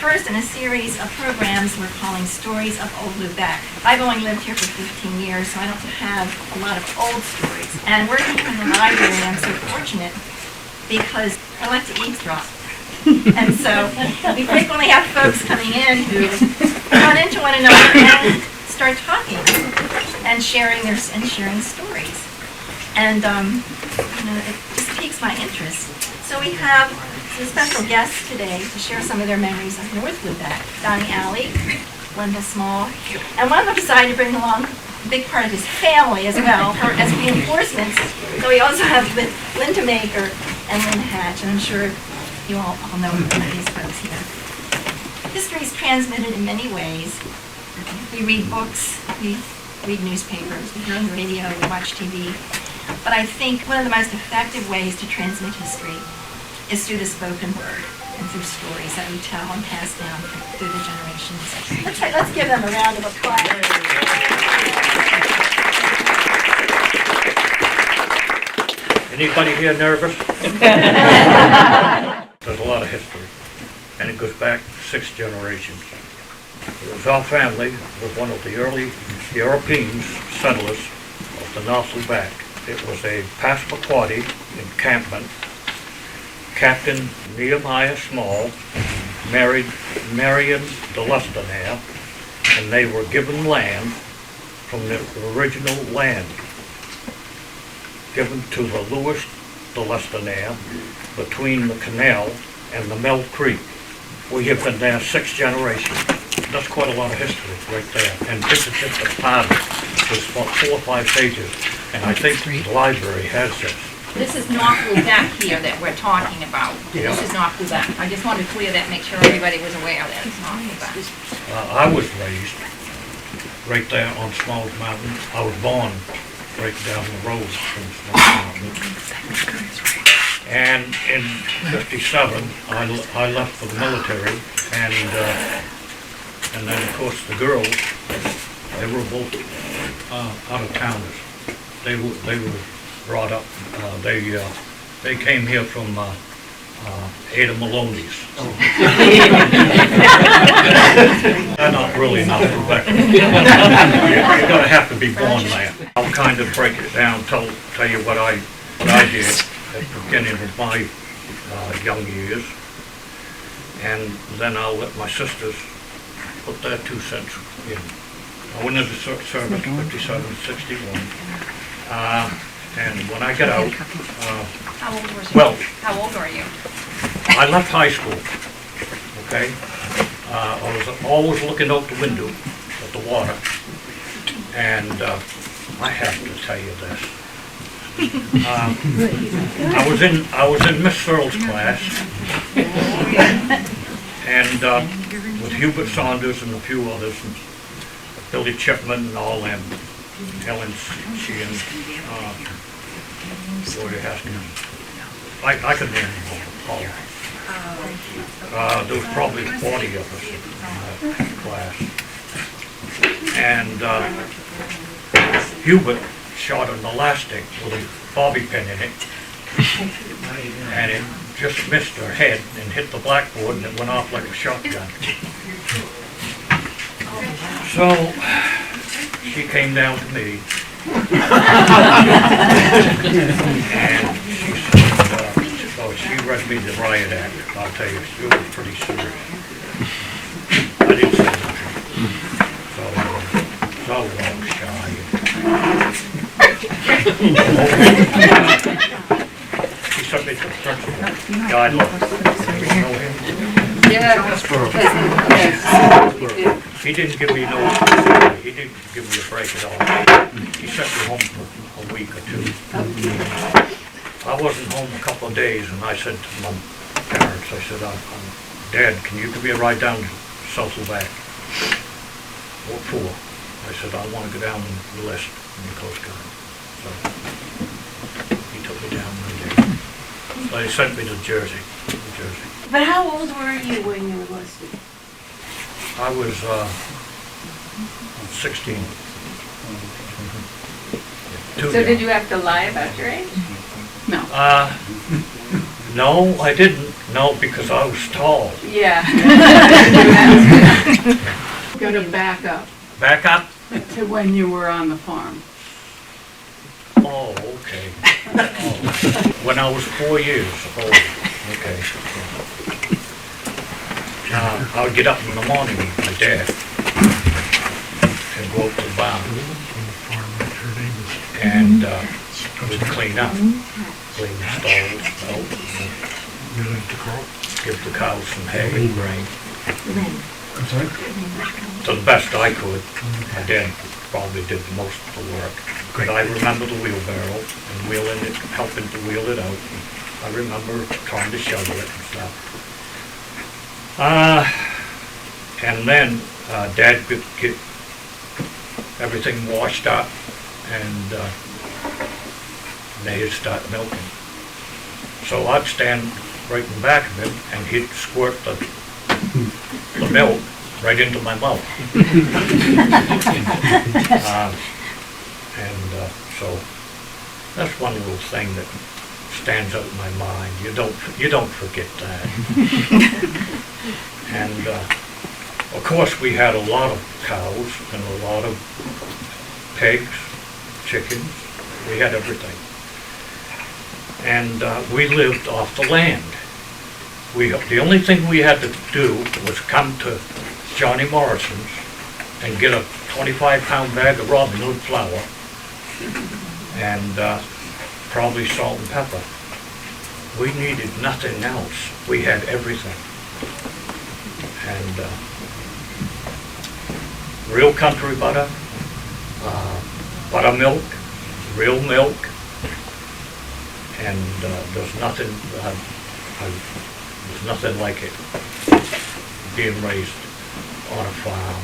first in a series of programs we're calling Stories of Old Lubeck. I've only lived here for 15 years, so I don't have a lot of old stories. And working in the library, I'm so fortunate because I like to eavesdrop. And so we frequently have folks coming in who run into one another and start talking and sharing stories. And it just piques my interest. So we have some special guests today to share some of their memories of North Lubeck. Donnell, Wendell Small, and one of them decided to bring along a big part of his family as well as reinforcements. So we also have Lynn and Lynn Hatch, and I'm sure you all know these folks here. History is transmitted in many ways. We read books, we read newspapers, we hear on the radio, we watch TV. But I think one of the most effective ways to transmit history is through the spoken word and through stories that we tell and pass down through the generations. Let's give them a round of applause. Anybody here nervous? There's a lot of history, and it goes back 6 generations. It was our family was one of the early European settlers of the North Lubeck. It was a Passamaquoddy encampment. Captain Nehemiah Small married Marion de Lustenaire, and they were given land from the original land given to the Louis de Lustenaire between the canal and the Mill Creek. We have been there 6 generations. That's quite a lot of history right there. And this is just a part of it. There's about 4 or 5 pages, and I think the library has this. This is North Lubeck here that we're talking about. Yeah. This is North Lubeck. I just wanted to clear that, make sure everybody was aware that it's North Lubeck. I was raised right there on Smalls Mountain. I was born right down the road from Smalls Mountain. And in '57, I left for the military, and then of course the girls, they were both out of towners. They were brought up. They came here from Ada Maloney's. They're not really North Lubeck. You're gonna have to be born there. I'll kind of break it down, tell you what I did at the beginning of my young years, and then I'll let my sisters put their 2 cents in. I went into service 57, 61. And when I got out, How old was you? well, How old are you? I left high school, okay? I was always looking out the window at the water, and I have to tell you this. I was in Miss Searle's class, and with Hubert Saunders and a few others, and Billy Chipman and all them, Helen Sheehan, Gloria Haskins. I could name them all. There was probably 40 of us in that class. And Hubert shot an elastic with a bobby pin in it, and it just missed her head and hit the blackboard, and it went off like a shotgun. So she came down to me, and she said, so she read me the riot act. I'll tell you, she was pretty serious. I didn't say nothing. So I was shy. She sent me to the principal. God love him. You know him? Yeah. He didn't give me he didn't give me a break at all. He sent me home for a week or 2. I wasn't home a couple of days, and I said to my parents, I said, Dad, can you give me a ride down to South Lubeck? What for? I said, I want to go down and enlist in the Coast Guard. So he took me down one day. So he sent me to Jersey, New Jersey. But how old were you when you enlisted? I was 16. So did you have to lie about your age? No. No, I didn't. No, because I was tall. Yeah. Gotta back up Back up? to when you were on the farm. Oh, okay. Oh, when I was 4 years old. Okay. I would get up in the morning with my dad and go up to the barn. And we'd clean up, clean the stalls out, give the cows some hay and grain. Lynn. I'm sorry? To the best I could. My dad probably did most of the work. But I remember the wheelbarrow and wheeling it, helping to wheel it out. I remember trying to shovel it and stuff. And then Dad could get everything washed up and they'd start milking. So I'd stand right in back of him and he'd squirt the milk right into my mouth. So that's one little thing that stands out in my mind. You don't forget that. And of course we had a lot of cows and a lot of pigs, chickens. We had everything. And we lived off the land. The only thing we had to do was come to Johnny Morrison's and get a 25-pound bag of Robin Hood flour and probably salt and pepper. We needed nothing else. We had everything. And real country butter, buttermilk, real milk, and there's nothing like it, being raised on a farm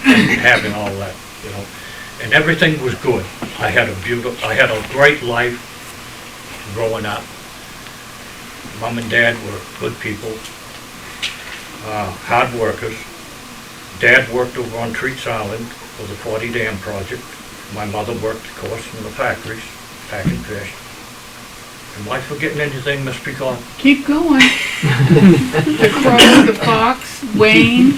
and having all that, you know. And everything was good. I had a great life growing up. Mom and Dad were good people, hard workers. Dad worked over on Treats Island for the 40 Dam project. My mother worked, of course, in the factories, packing fish. Am I forgetting anything, Miss Peacock? Keep going. The crow, the fox, Wayne,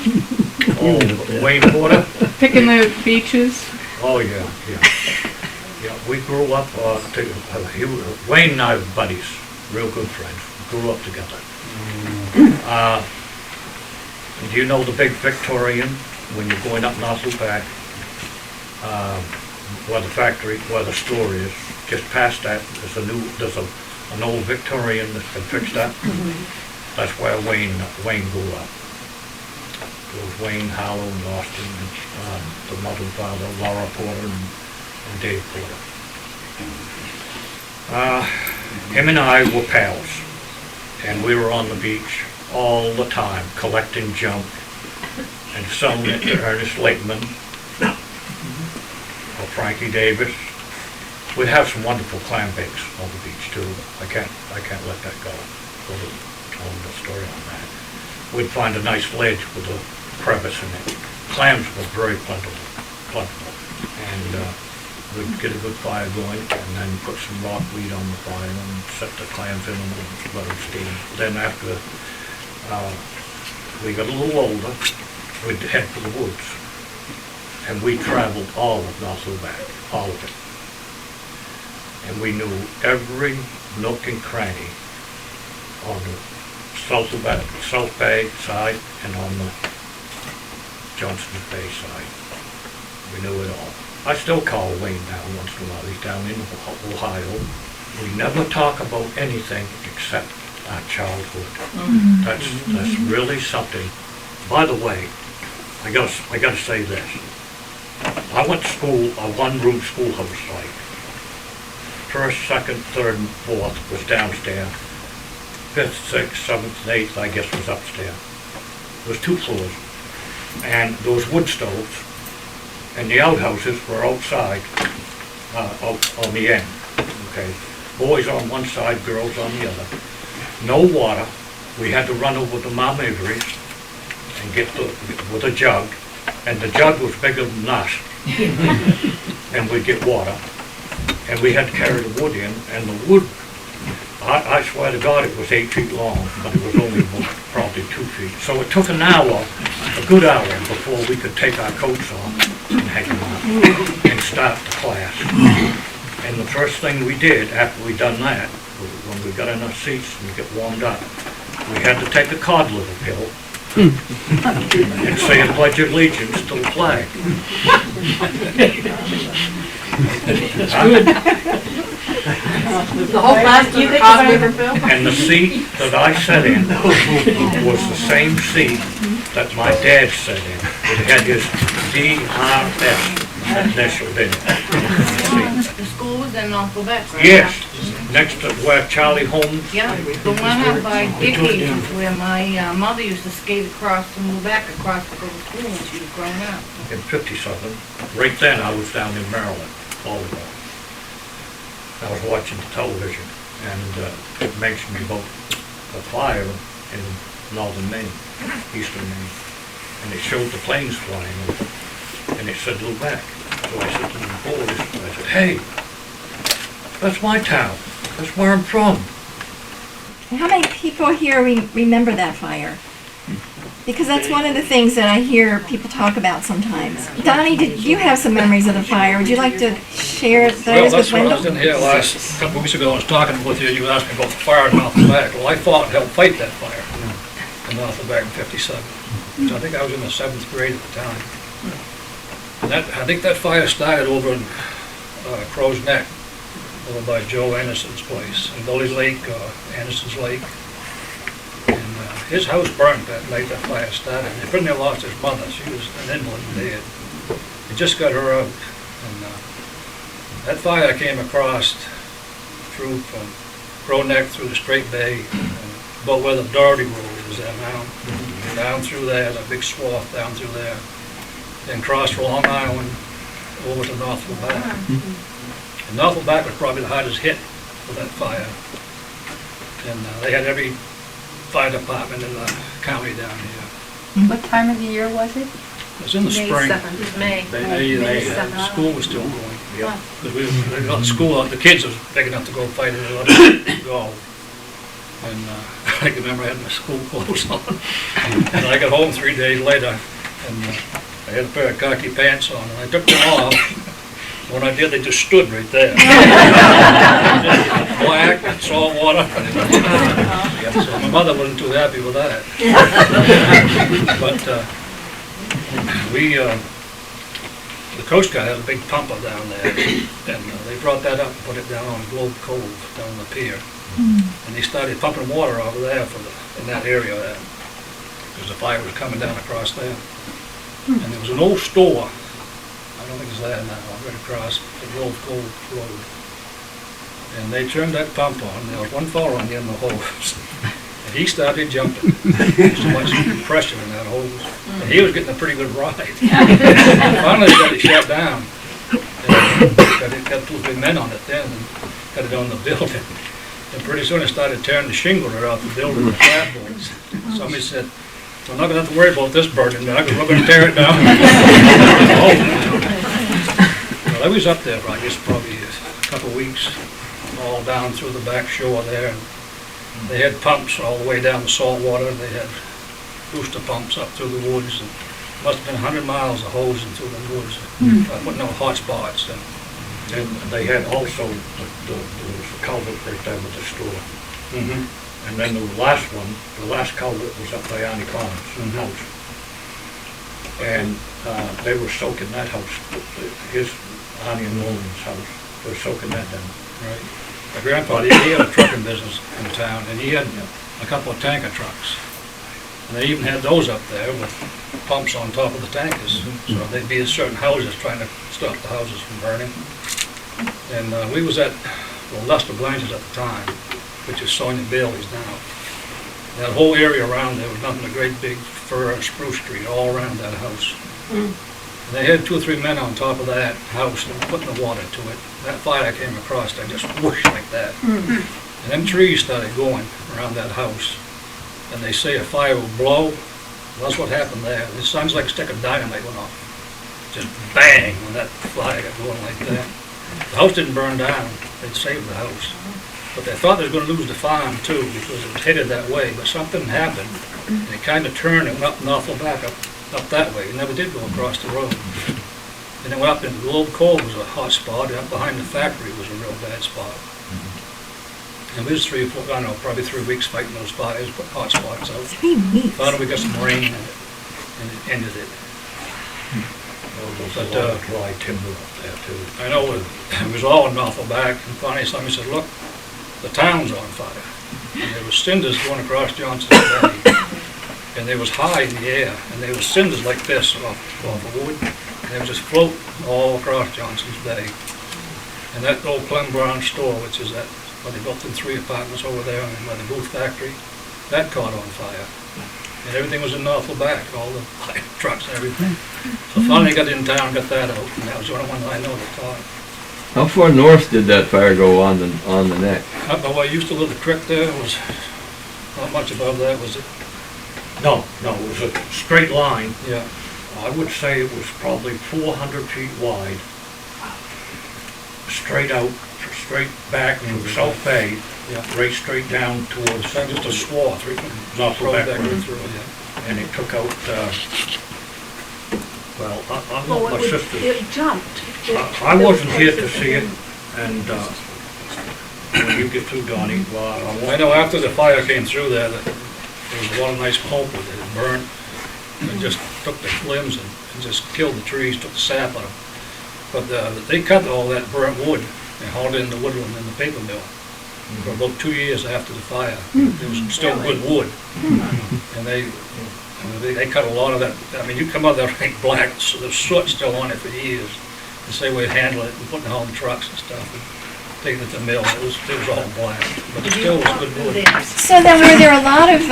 Oh, Wayne Porter? picking the beaches. Oh, yeah. Yeah, we grew up, Wayne and I were buddies, real good friends. We grew up together. Do you know the big Victorian, when you're going up North Lupac, where the store is, just past that, there's an old Victorian that's been fixed up. That's where Wayne grew up. It was Wayne, Harlow, and Austin, and the mother and father, Laura Porter and Dave Porter. Him and I were pals, and we were on the beach all the time, collecting junk and selling it to Ernest Lakeman or Frankie Davis. We'd have some wonderful clam bakes on the beach too. I can't let that go. Telling the story on that. We'd find a nice ledge with a crevice in it. Clams were very plentiful. And we'd get a good fire going and then put some rockweed on the fire and set the clams in and let them steam. Then after we got a little older, we'd head for the woods. And we traveled all of North Lubac, all of it. And we knew every nook and cranny on the South Bay side and on the Johnston Bay side. We knew it all. I still call Wayne now once in a while. He's down in Ohio. We never talk about anything except our childhood. That's really something. By the way, I gotta say this. I went to school, a one-room schoolhouse site. First, second, third, and fourth was downstairs. Fifth, sixth, seventh, and eighth, I guess, was upstairs. There was 2 floors. And there was wood stoves. And the outhouses were outside, out on the end. Okay. Boys on one side, girls on the other. No water. We had to run over to Mom Avery's and get with a jug. And the jug was bigger than us. And we'd get water. And we had to carry the wood in, and the wood I swear to God, it was 8 feet long, but it was only probably 2 feet. So it took an hour, a good hour, before we could take our coats off and hang them up and start the class. And the first thing we did after we done that, when we got in our seats and we get warmed up, we had to take a cod liver pill and say a pledge of allegiance to the flag. The whole class took a cod liver pill? And the seat that I sat in was the same seat that my dad sat in. It had his DRS initialed in it. The school was in Quebec, right? Yes, next to where Charlie Holmes. Yeah, the one out by Dickies where my mother used to skate across and move back across to go to school when she was growing up. In 57. Right then, I was down in Maryland, volleyball. I was watching the television, and it mentioned about a fire in northern Maine, eastern Maine, and it showed the planes flying over, and it said Lubec. So I said to the boys, I said, hey, that's my town. That's where I'm from. How many people here remember that fire? Because that's one of the things that I hear people talk about sometimes. Donnie, did you have some memories of the fire? Would you like to share those Well, with that's what I was Wendell? in here last, couple of weeks ago, I was talking with you, you asked me about the fire in North Quebec. Well, I fought and helped fight that fire in North Quebec in 57. So I think I was in the 7th grade at the time. And that, I think that fire started over in Crow's Neck, over by Joe Anderson's place, in Gully Lake, Anderson's Lake. And his house burned that night that fire started. He pretty near lost his mother. She was an invalid and dead. He just got her out. And that fire came across through from Crow Neck through the Straight Bay, and about where the Doherty Road is there now. Down through there, a big swath down through there. Then crossed Long Island over to North Quebec. And North Quebec was probably the hardest hit with that fire. And they had every fire department in the county down here. What time of the year was it? It was in the spring. May. School was still going. Yeah. Because we got school, the kids was big enough to go fight it, they let us go. And I can remember I had my school clothes on. And I got home 3 days later, and I had a pair of khaki pants on, and I took them off. When I did, they just stood right there. Black and salt water. So my mother wasn't too happy with that. But the Coast Guard had a big pumper down there, and they brought that up and put it down on Globe Cove, down the pier. And they started pumping water over there in that area there, because the fire was coming down across there. And there was an old store, I don't think it's there now, right across the Globe Cove Road. And they turned that pump on, there was one fellow on the end of the hose. And he started jumping. There was so much compression in that hose. And he was getting a pretty good ride. Finally, got it shut down. And got 2 or 3 men on it then, and got it on the building. And pretty soon it started tearing the shingle out the building with clapboards. Somebody said, we're not going to have to worry about this burning now, because we're going to tear it down. Well, I was up there for, I guess, probably a couple of weeks, all down through the back shore there. And they had pumps all the way down the salt water. They had booster pumps up through the woods. And must have been 100 miles of hosing through the woods, putting out hot spots. And they had also, there was a culvert right there with the store. And then the last culvert was up by Arnie Collins' house. And they were soaking that house, his, Arnie and Nolan's house, they were soaking that down. Right. My grandpa, he had a trucking business in town, and he had a couple of tanker trucks. And they even had those up there with pumps on top of the tankers. So they'd be in certain houses trying to stop the houses from burning. And we was at, well, Lester Blanchard's at the time, which is Sonia Bailey's now. That whole area around there was nothing but a great big fir and spruce tree all around that house. And they had 2 or 3 men on top of that house and putting the water to it. That fire came across, they just whooshed like that. And them trees started going around that house. And they say a fire will blow. Well, that's what happened there. It sounds like a stick of dynamite went off. Just bang when that fire got going like that. The house didn't burn down. They'd saved the house. But they thought they were gonna lose the farm too, because it was headed that way, but something happened. And it kinda turned and went up Northville back up that way. It never did go across the road. And then went up into Globe Cove was a hot spot, and up behind the factory was a real bad spot. And we was 3 or 4, I don't know, probably 3 weeks fighting those fires, put hot spots out. 3 weeks. Finally, we got some rain and it ended it. There's But, a lot of dry timber up there too. I know it was all in Northville back, and finally somebody said, look, the town's on fire. And there was cinders going across Johnson's Bay, and they was high in the air, and there was cinders like this off of wood, and they was just floating all across Johnson's Bay. And that old Clem Brown store, which is that, where they built them 3 apartments over there, and by the Booth factory, that caught on fire. And everything was in Northville back, all the trucks and everything. So finally got in town, got that out, and that was the only one that I know that caught. How far north did that fire go on the neck? Up by where I used to live, the creek there was, not much above that, was it? No, it was a straight line. Yeah. I would say it was probably 400 feet wide. Straight out, straight back from South Bay, Yeah. right straight down towards It's just a swath, right? Northville Road back back road. through, yeah. And it took out, well, I'm Well, not my it sister's. it jumped. I wasn't here to see it, and when you get through, Donnie, well, I I won't. know after the fire came through there, that there was a lot of nice pulp with it. It burnt, and just took the limbs and just killed the trees, took the sap out of them. But they cut all that burnt wood and hauled it into Woodland in the paper mill. For about 2 years after the fire, there was still good wood. And they cut a lot of that. I mean, you come out there like black, so there's soot still on it for years. The same way to handle it and putting it on trucks and stuff, and taking it to the mill, it was all black, but it still was good wood. So then were there a lot of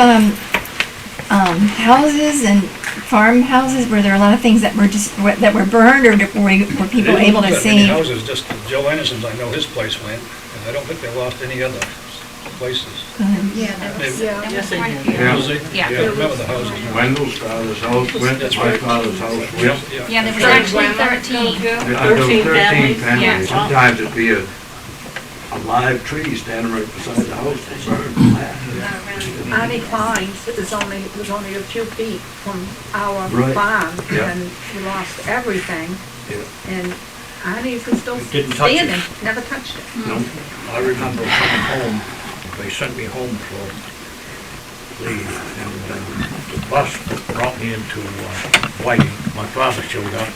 houses and farmhouses? Were there a lot of things that were that were burned, or were people They able didn't to lose that many see? houses, just Joe Anderson's, I know his place went, and I don't think they lost any other places. Yeah, that was, Yeah. that was quite a few. Yeah. Was they? Yeah. I remember the houses. Wendell's father's house went, That's my right. father's house went. Yeah. Yeah, there was Right. actually 13. Yeah, there was 13 Yeah. families. Sometimes it'd be a live tree standing right beside the house, they burned flat. Arnie Klein's was only a few feet from our Right. farm, Yeah. and we lost everything. Yeah. And Arnie's is still It didn't touch it. standing, never touched it. No, I remember coming home, they sent me home for leave, and the bus brought me into Whiting. My father showed up.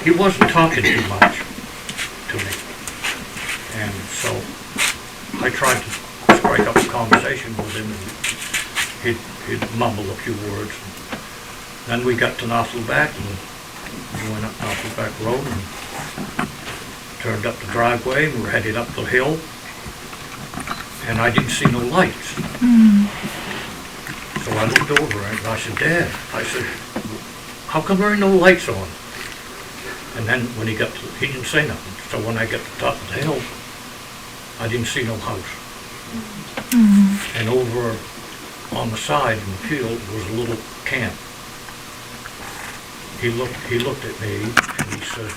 He wasn't talking too much to me. And so I tried to strike up a conversation with him, and he'd mumble a few words. Then we got to Northville back, and we went up Northville back road and turned up the driveway, and we were headed up the hill, and I didn't see no lights. So I looked over and I said, Dad, I said, how come there ain't no lights on? And then when he didn't say nothing. So when I got to the top of the hill, I didn't see no house. And over on the side in the field was a little camp. He looked at me and he said,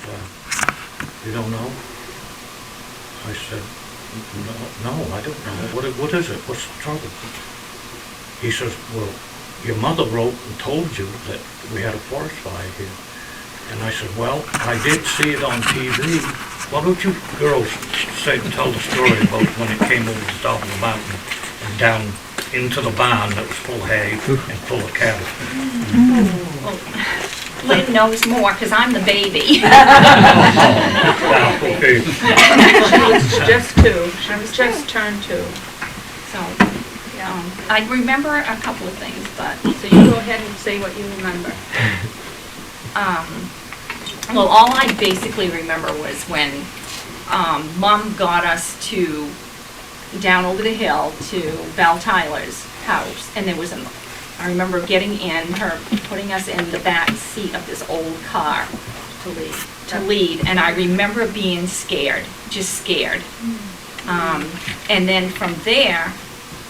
you don't know? I said, no, I don't know. What is it? What's the trouble? He says, well, your mother wrote and told you that we had a forest fire here. And I said, well, I did see it on TV. Why don't you girls tell the story about when it came over the top of the mountain and down into the barn that was full of hay and full of cattle. Lynn knows more, because I'm the baby. Now, okay, She was just 2, she was just turned 2. So, I remember a couple of things, but, So you go ahead and say what you remember. well, all I basically remember was when Mom got us down over the hill to Val Tyler's house, and there was I remember getting in, her putting us in the back seat of this old car to lead, and I remember being scared, just scared. And then from there,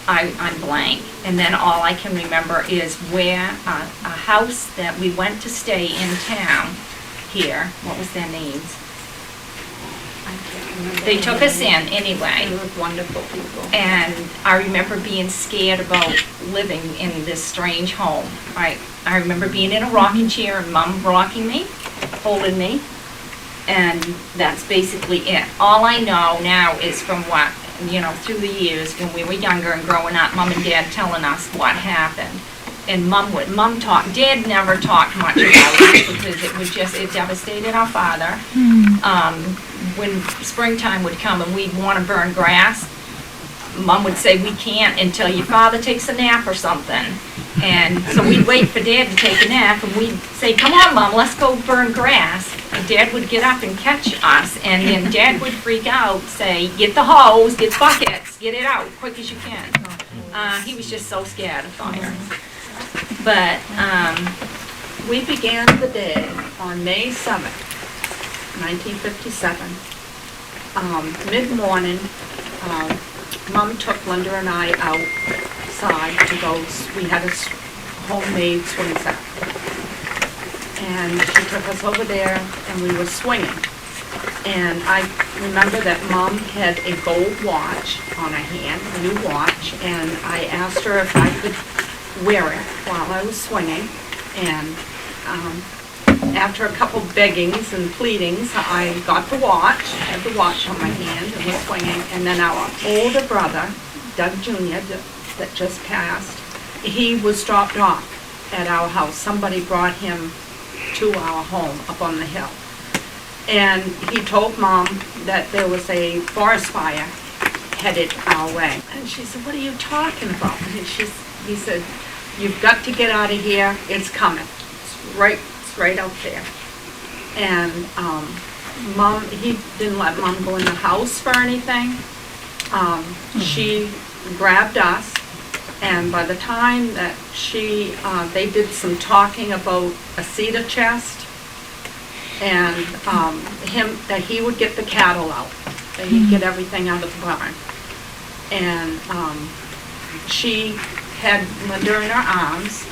I'm blank, and then all I can remember is where a house that we went to stay in town here, what was their names? I can't They took us in anyway. They were wonderful people. And I remember being scared about living in this strange home. I remember being in a rocking chair and Mom rocking me, holding me, and that's basically it. All I know now is from what, through the years when we were younger and growing up, Mom and Dad telling us what happened. And Mom talked, Dad never talked much about it because it devastated our father. When springtime would come and we'd want to burn grass, Mom would say, we can't until your father takes a nap or something. And so we'd wait for Dad to take a nap and we'd say, come on, Mom, let's go burn grass. And Dad would get up and catch us, and then Dad would freak out, say, get the hose, get buckets, get it out, quick as you can. He was just so scared of fire. But, We began the day on May 7th, 1957. Mid-morning, Mom took Linda and I outside to go, we had a homemade swing set. And she took us over there and we were swinging. And I remember that Mom had a gold watch on her hand, a new watch, and I asked her if I could wear it while I was swinging. And after a couple beggings and pleadings, I got the watch, had the watch on my hand and was swinging. And then our older brother, Doug Jr., that just passed, he was dropped off at our house. Somebody brought him to our home up on the hill. And he told Mom that there was a forest fire headed our way. And she said, what are you talking about? And he said, you've got to get out of here, it's coming. It's right out there. And Mom, he didn't let Mom go in the house for anything. She grabbed us, and by the time that they did some talking about a cedar chest, and that he would get the cattle out, that he'd get everything out of the barn. And she had Linda in her arms,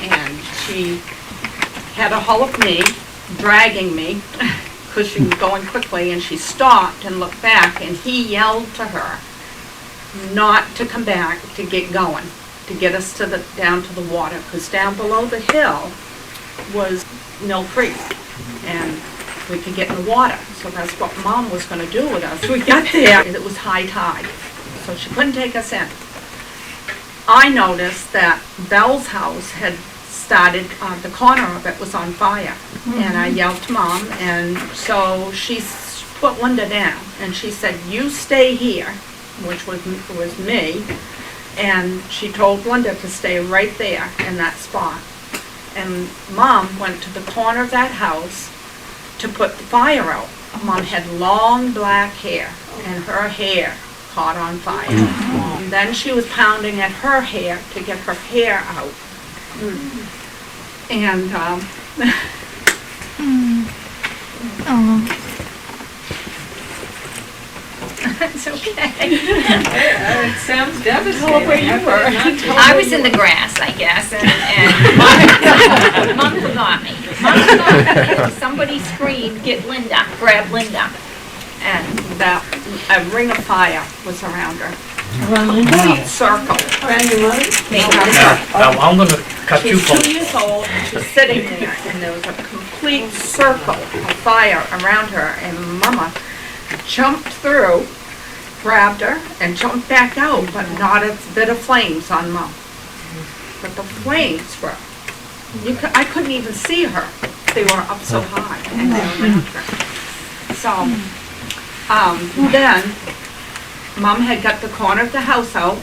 and she had a hold of me, dragging me, because she was going quickly, and she stopped and looked back, and he yelled to her not to come back, to get going, to get us down to the water, because down below the hill was Mill Creek, and we could get in the water. So that's what Mom was going to do with us. We got there, and it was high tide, so she couldn't take us in. I noticed that Belle's house had started, the corner of it was on fire, and I yelled to Mom, and so she put Linda down, and she said, you stay here, which was me, and she told Linda to stay right there in that spot. And Mom went to the corner of that house to put the fire out. Mom had long black hair, and her hair caught on fire. And then she was pounding at her hair to get her hair out. And it's okay. It sounds devastating. Where you were. I was in the grass, I guess, and Mom forgot me. Somebody screamed, get Linda, grab Linda. And a ring of fire was around her. Complete circle. Now, I'm gonna cut you She's from, 2 years old, and she's sitting there, and there was a complete circle of fire around her, and Mama jumped through, grabbed her, and jumped back out, but not a bit of flames on Mom. But the flames were, I couldn't even see her. They were up so high, and they were around her. So, then, Mom had got the corner of the house out,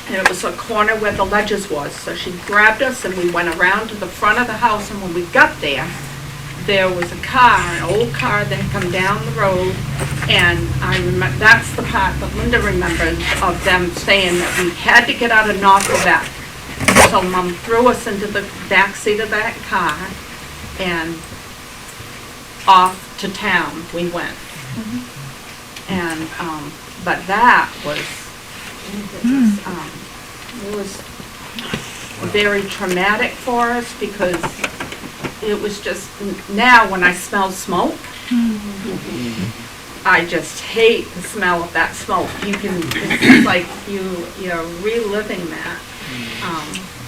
and it was a corner where the ledges was. So she grabbed us, and we went around to the front of the house, and when we got there was a car, an old car that had come down the road, and I remember, that's the part that Linda remembers of them saying that we had to get out of Northville. So Mom threw us into the back seat of that car, and off to town we went. And, but that was, it was very traumatic for us, because it was just, now when I smell smoke, I just hate the smell of that smoke. You can, it's like you're reliving that,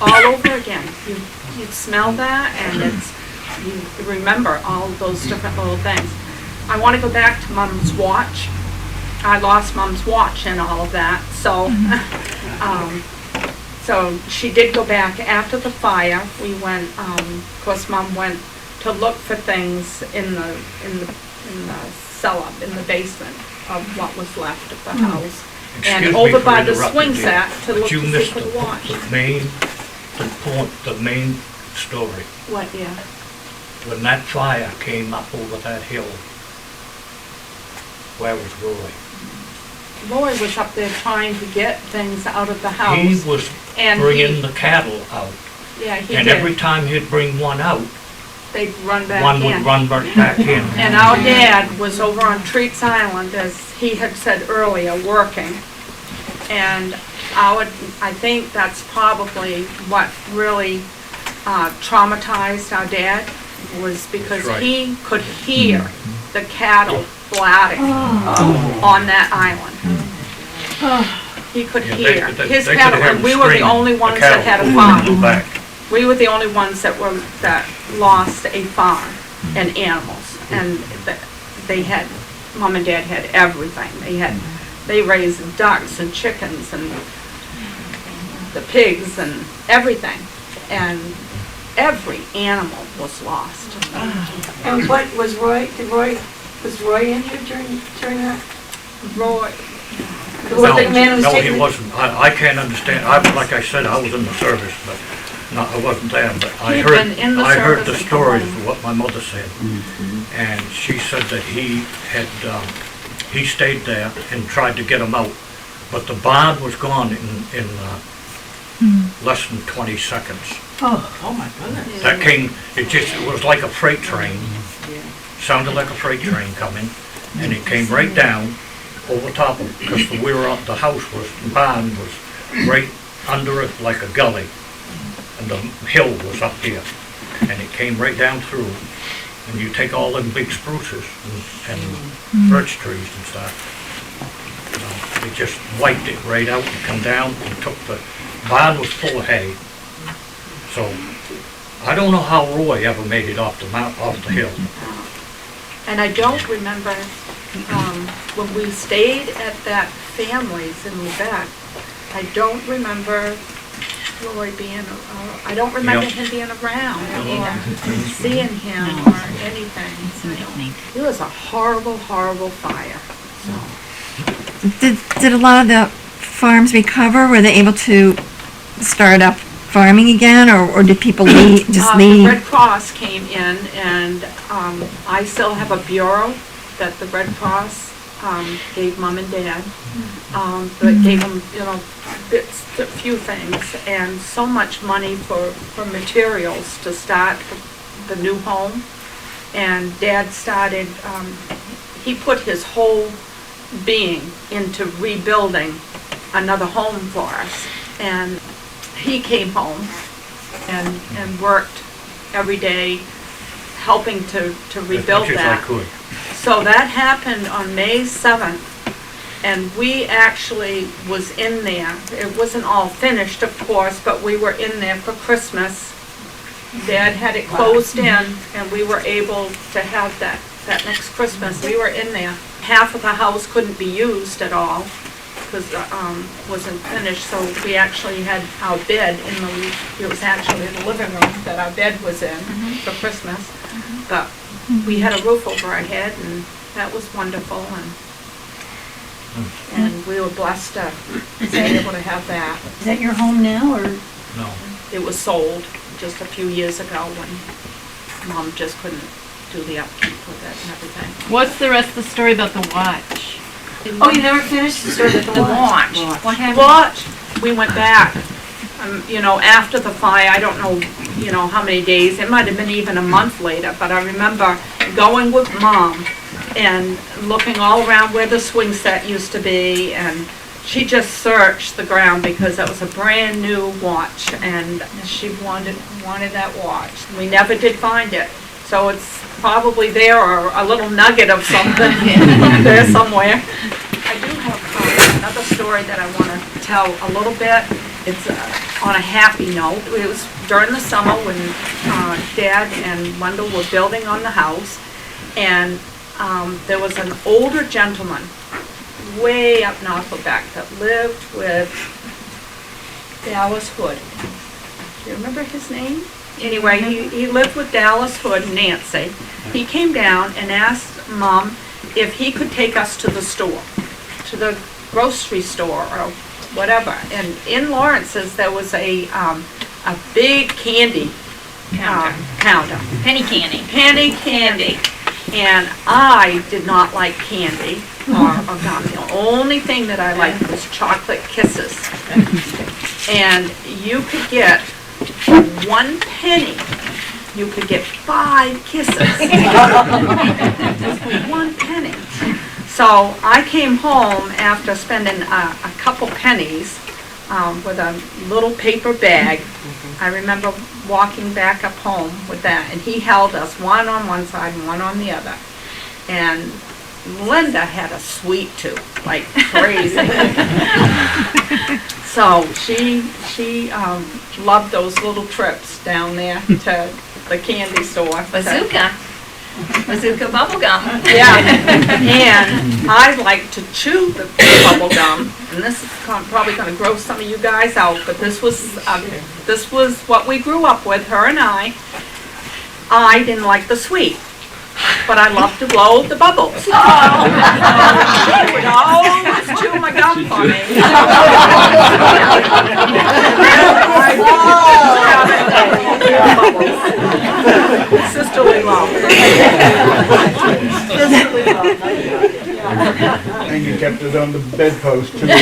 all over again. You smell that and you remember all those different little things. I want to go back to Mom's watch. I lost Mom's watch and all of that, so, so she did go back after the fire. We went, of course, Mom went to look for things in the cellar, in the basement of what was left of the house. And Excuse me over for by the interrupting swing you, set to but look you to see missed for the watch. the main story. What, yeah? When that fire came up over that hill, where was Roy? Roy was up there trying to get things out of the house. He was and bringing the cattle out, Yeah, he and did. every time he'd bring one out, They'd run back one in. would run back in. And our dad was over on Treats Island, as he had said earlier, working. And I think that's probably what really traumatized our dad, was because That's right. he could hear the cattle blatting on that island. He could Yeah, hear his they could cattle, hear and them we were the screaming. only ones cattle that had a moving farm. back. We were the only ones that lost a farm and animals, and they had, Mom and Dad had everything. They raised ducks and chickens and the pigs and everything, and every animal was lost. And what was was Roy in here during that? Roy, Was the man who was No, taking he the- wasn't. I can't understand. Like I said, I was in the service, but I wasn't there. But I He'd heard, been in the I heard the service and stories come home. of what my mother said. And she said that he had, he stayed there and tried to get him out. But the barn was gone in less than 20 seconds. Oh my goodness. That came, it was like a freight train. Sounded like a freight train coming, and it came right down over top of, because the house was, the barn was right under it like a gully, and the hill was up here, and it came right down through, and you take all them big spruces and birch trees and stuff, it just wiped it right out and come down and took the barn was full of hay. So I don't know how Roy ever made it off the hill. and I don't remember, when we stayed at that family's in Lubec, I don't remember Roy being, I don't remember him being around or seeing him or anything. It was a horrible, horrible fire, so. Did a lot of the farms recover? Were they able to start up farming again, or did people leave? The Red Cross came in, and I still have a bureau that the Red Cross gave Mom and Dad. That gave them, a few things, and so much money for materials to start the new home. And Dad started, he put his whole being into rebuilding another home for us. And he came home and worked every day helping to rebuild As much as I that. could. So that happened on May 7th, and we actually was in there. It wasn't all finished, of course, but we were in there for Christmas. Dad had it closed in, and we were able to have that next Christmas. We were in there. Half of the house couldn't be used at all, because wasn't finished, so we actually had our bed it was actually in the living room that our bed was in for Christmas. But we had a roof over our head, and that was wonderful, and we were blessed to be able to have that. Is that your home now, or? No. It was sold just a few years ago when Mom just couldn't do the upkeep with it and everything. What's the rest of the story about the watch? Oh, you never finished the story about the watch? What happened? Watch, we went back, after the fire, I don't know, how many days, it might have been even a month later, but I remember going with Mom and looking all around where the swing set used to be, and she just searched the ground because that was a brand new watch, and she wanted that watch. We never did find it, so it's probably there, or a little nugget of something there somewhere. I do have another story that I want to tell a little bit. It's on a happy note. It was during the summer when Dad and Wendell were building on the house, and there was an older gentleman way up north of Quebec that lived with Dallas Hood. Do you remember his name? Anyway, he lived with Dallas Hood and Nancy. He came down and asked Mom if he could take us to the store, to the grocery store or whatever. And in Lawrence's, there was a big candy counter. Penny candy. Penny candy. And I did not like candy or gum. The only thing that I liked was chocolate kisses. And you could get, for 1 penny, you could get 5 kisses. 1 penny. So I came home after spending a couple pennies with a little paper bag. I remember walking back up home with that, and he held us, one on one side and one on the other. And Linda had a sweet tooth, like crazy. So she loved those little trips down there to the candy store. Bazooka. Bazooka bubble gum. Yeah, and I like to chew the bubble gum, and this is probably going to gross some of you guys out, but this was what we grew up with, her and I. I didn't like the sweet, but I loved to blow the bubbles. She would always chew my gum for me. Sisterly love. Sisterly love. And you kept it on the bedpost too, right?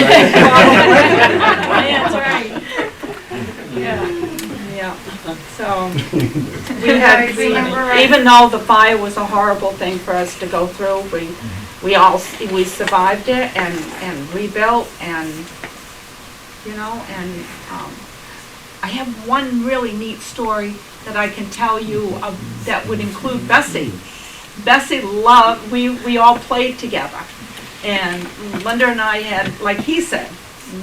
That's right. Yeah. So we had, even though the fire was a horrible thing for us to go through, we survived it and rebuilt, and I have one really neat story that I can tell you that would include Bessie. Bessie loved, we all played together, and Linda and I had, like he said,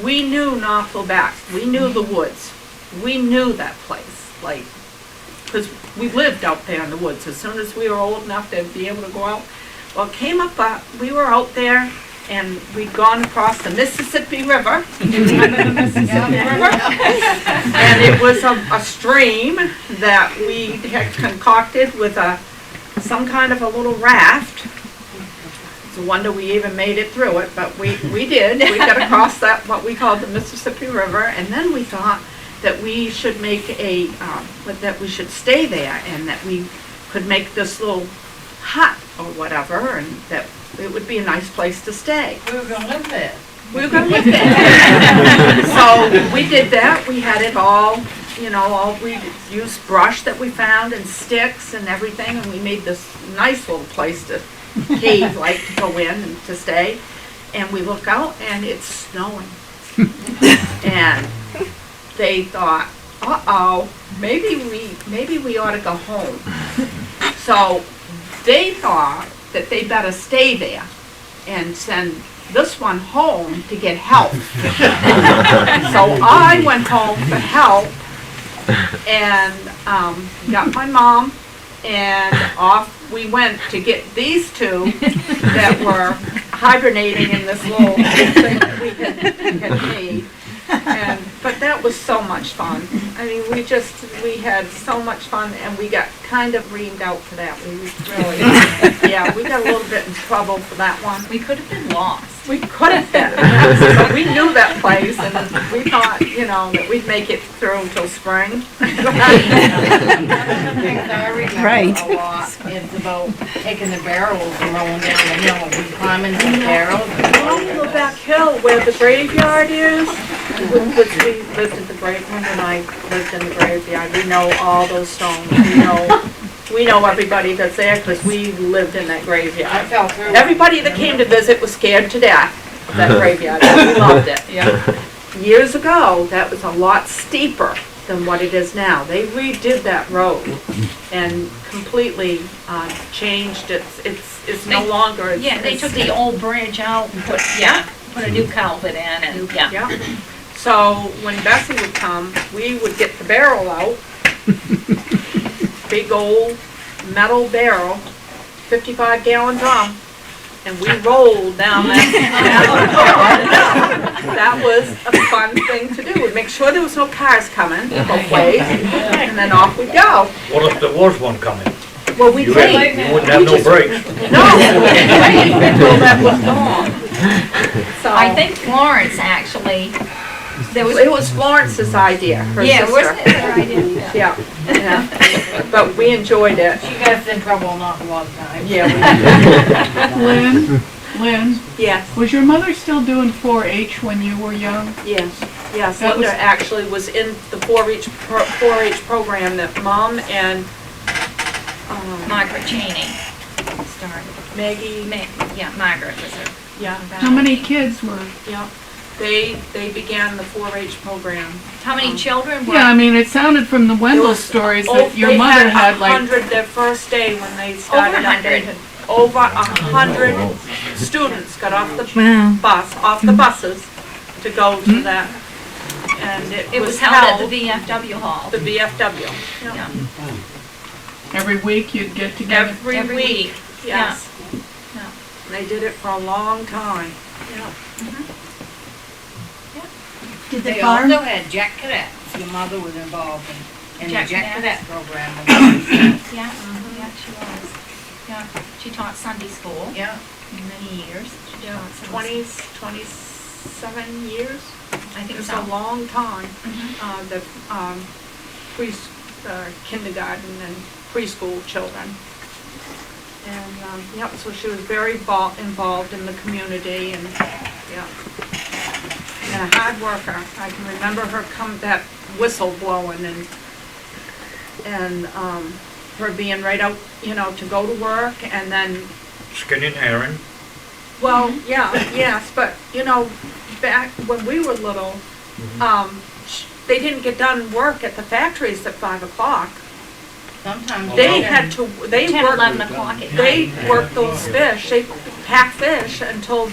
we knew North Quebec, we knew the woods, we knew that place, like, because we lived out there in the woods. As soon as we were old enough to be able to go out, well, it came up, we were out there, and we'd gone across the Mississippi River. You remember the Mississippi River? And it was a stream that we had concocted with some kind of a little raft. It's a wonder we even made it through it, but we did. We got across that, what we called the Mississippi River, and then we thought that we should make that we should stay there, and that we could make this little hut or whatever, and that it would be a nice place to stay. We were gonna live there. We were gonna live there. So we did that. We had it all, we used brush that we found and sticks and everything, and we made this nice little place to cave, like to go in and to stay. And we look out and it's snowing. And they thought, uh-oh, maybe we ought to go home. So they thought that they better stay there and send this one home to get help. So I went home for help and got my mom, and off we went to get these two that were hibernating in this little thing that we had made. But that was so much fun. I mean, we had so much fun, and we got kind of reamed out for that. We really, yeah, we got a little bit in trouble for that one. We could have been lost. We could have been, but we knew that place, and we thought, that we'd make it through until spring. Right. A lot, it's about taking the barrels and rolling down the hill and climbing the barrels. Along the back hill where the graveyard is, which we lived in the graveyard, and I lived in the graveyard. We know all those stones. We know everybody that's there because we lived in that graveyard. I fell through. Everybody that came to visit was scared to death of that graveyard. We loved it. Yeah. Years ago, that was a lot steeper than what it is now. They redid that road and completely changed it's no longer. Yeah, they took the old bridge out and put a new culvert in and, Yeah. So when Bessie would come, we would get the barrel out, big old metal barrel, 55-gallon drum, and we rolled down that. That was a fun thing to do. We'd make sure there was no cars coming both ways, and then off we'd go. What if there was one coming? Well, we'd You wait. wouldn't have no brakes. No, wait until that was gone. So I think Florence actually, it was Florence's idea, her sister. wasn't it her idea? Yeah. But we enjoyed it. She got us in trouble an awful lot of times. Yeah, Lynn, yes, was your mother still doing 4-H when you were young? yes. That Linda was- actually was in the 4-H program that Mom and Margaret Cheney started. Maggie, Yeah, Margaret was her. yeah, How many kids were? yeah. They began the 4-H program. How many children were? Yeah, I mean, it sounded from the Wendell was- stories Oh, that your they mother had like, 100 their first day when they started. Over 100. Over 100 students got off the Wow. buses to go to that. And It was held at the VFW hall. the VFW. Yeah. Yeah. every week you'd get together? Every week, Yeah. yes. Yeah. And they did it for a long time. Yeah. Did the They farm, also had Jack Cadets. Your mother was involved in the Jack Jack Cadets. Cadet program. Yeah, yeah, she was. Yeah, she taught Sunday school Yeah. many years. She Yeah, taught Sunday 27 years. I think It's so. a long time. Mhm. The kindergarten and preschool children. And, yep, so she was very involved in the community and, yeah. And a hard worker. I can remember her that whistle blowing and her being right out, to go to work and then Skinning Aaron. well, yeah, yes, but, back when we were little, they didn't get done work at the factories at 5 o'clock. Sometimes They they had to, they 10, worked, 11 o'clock at night. they worked those fish, they packed fish until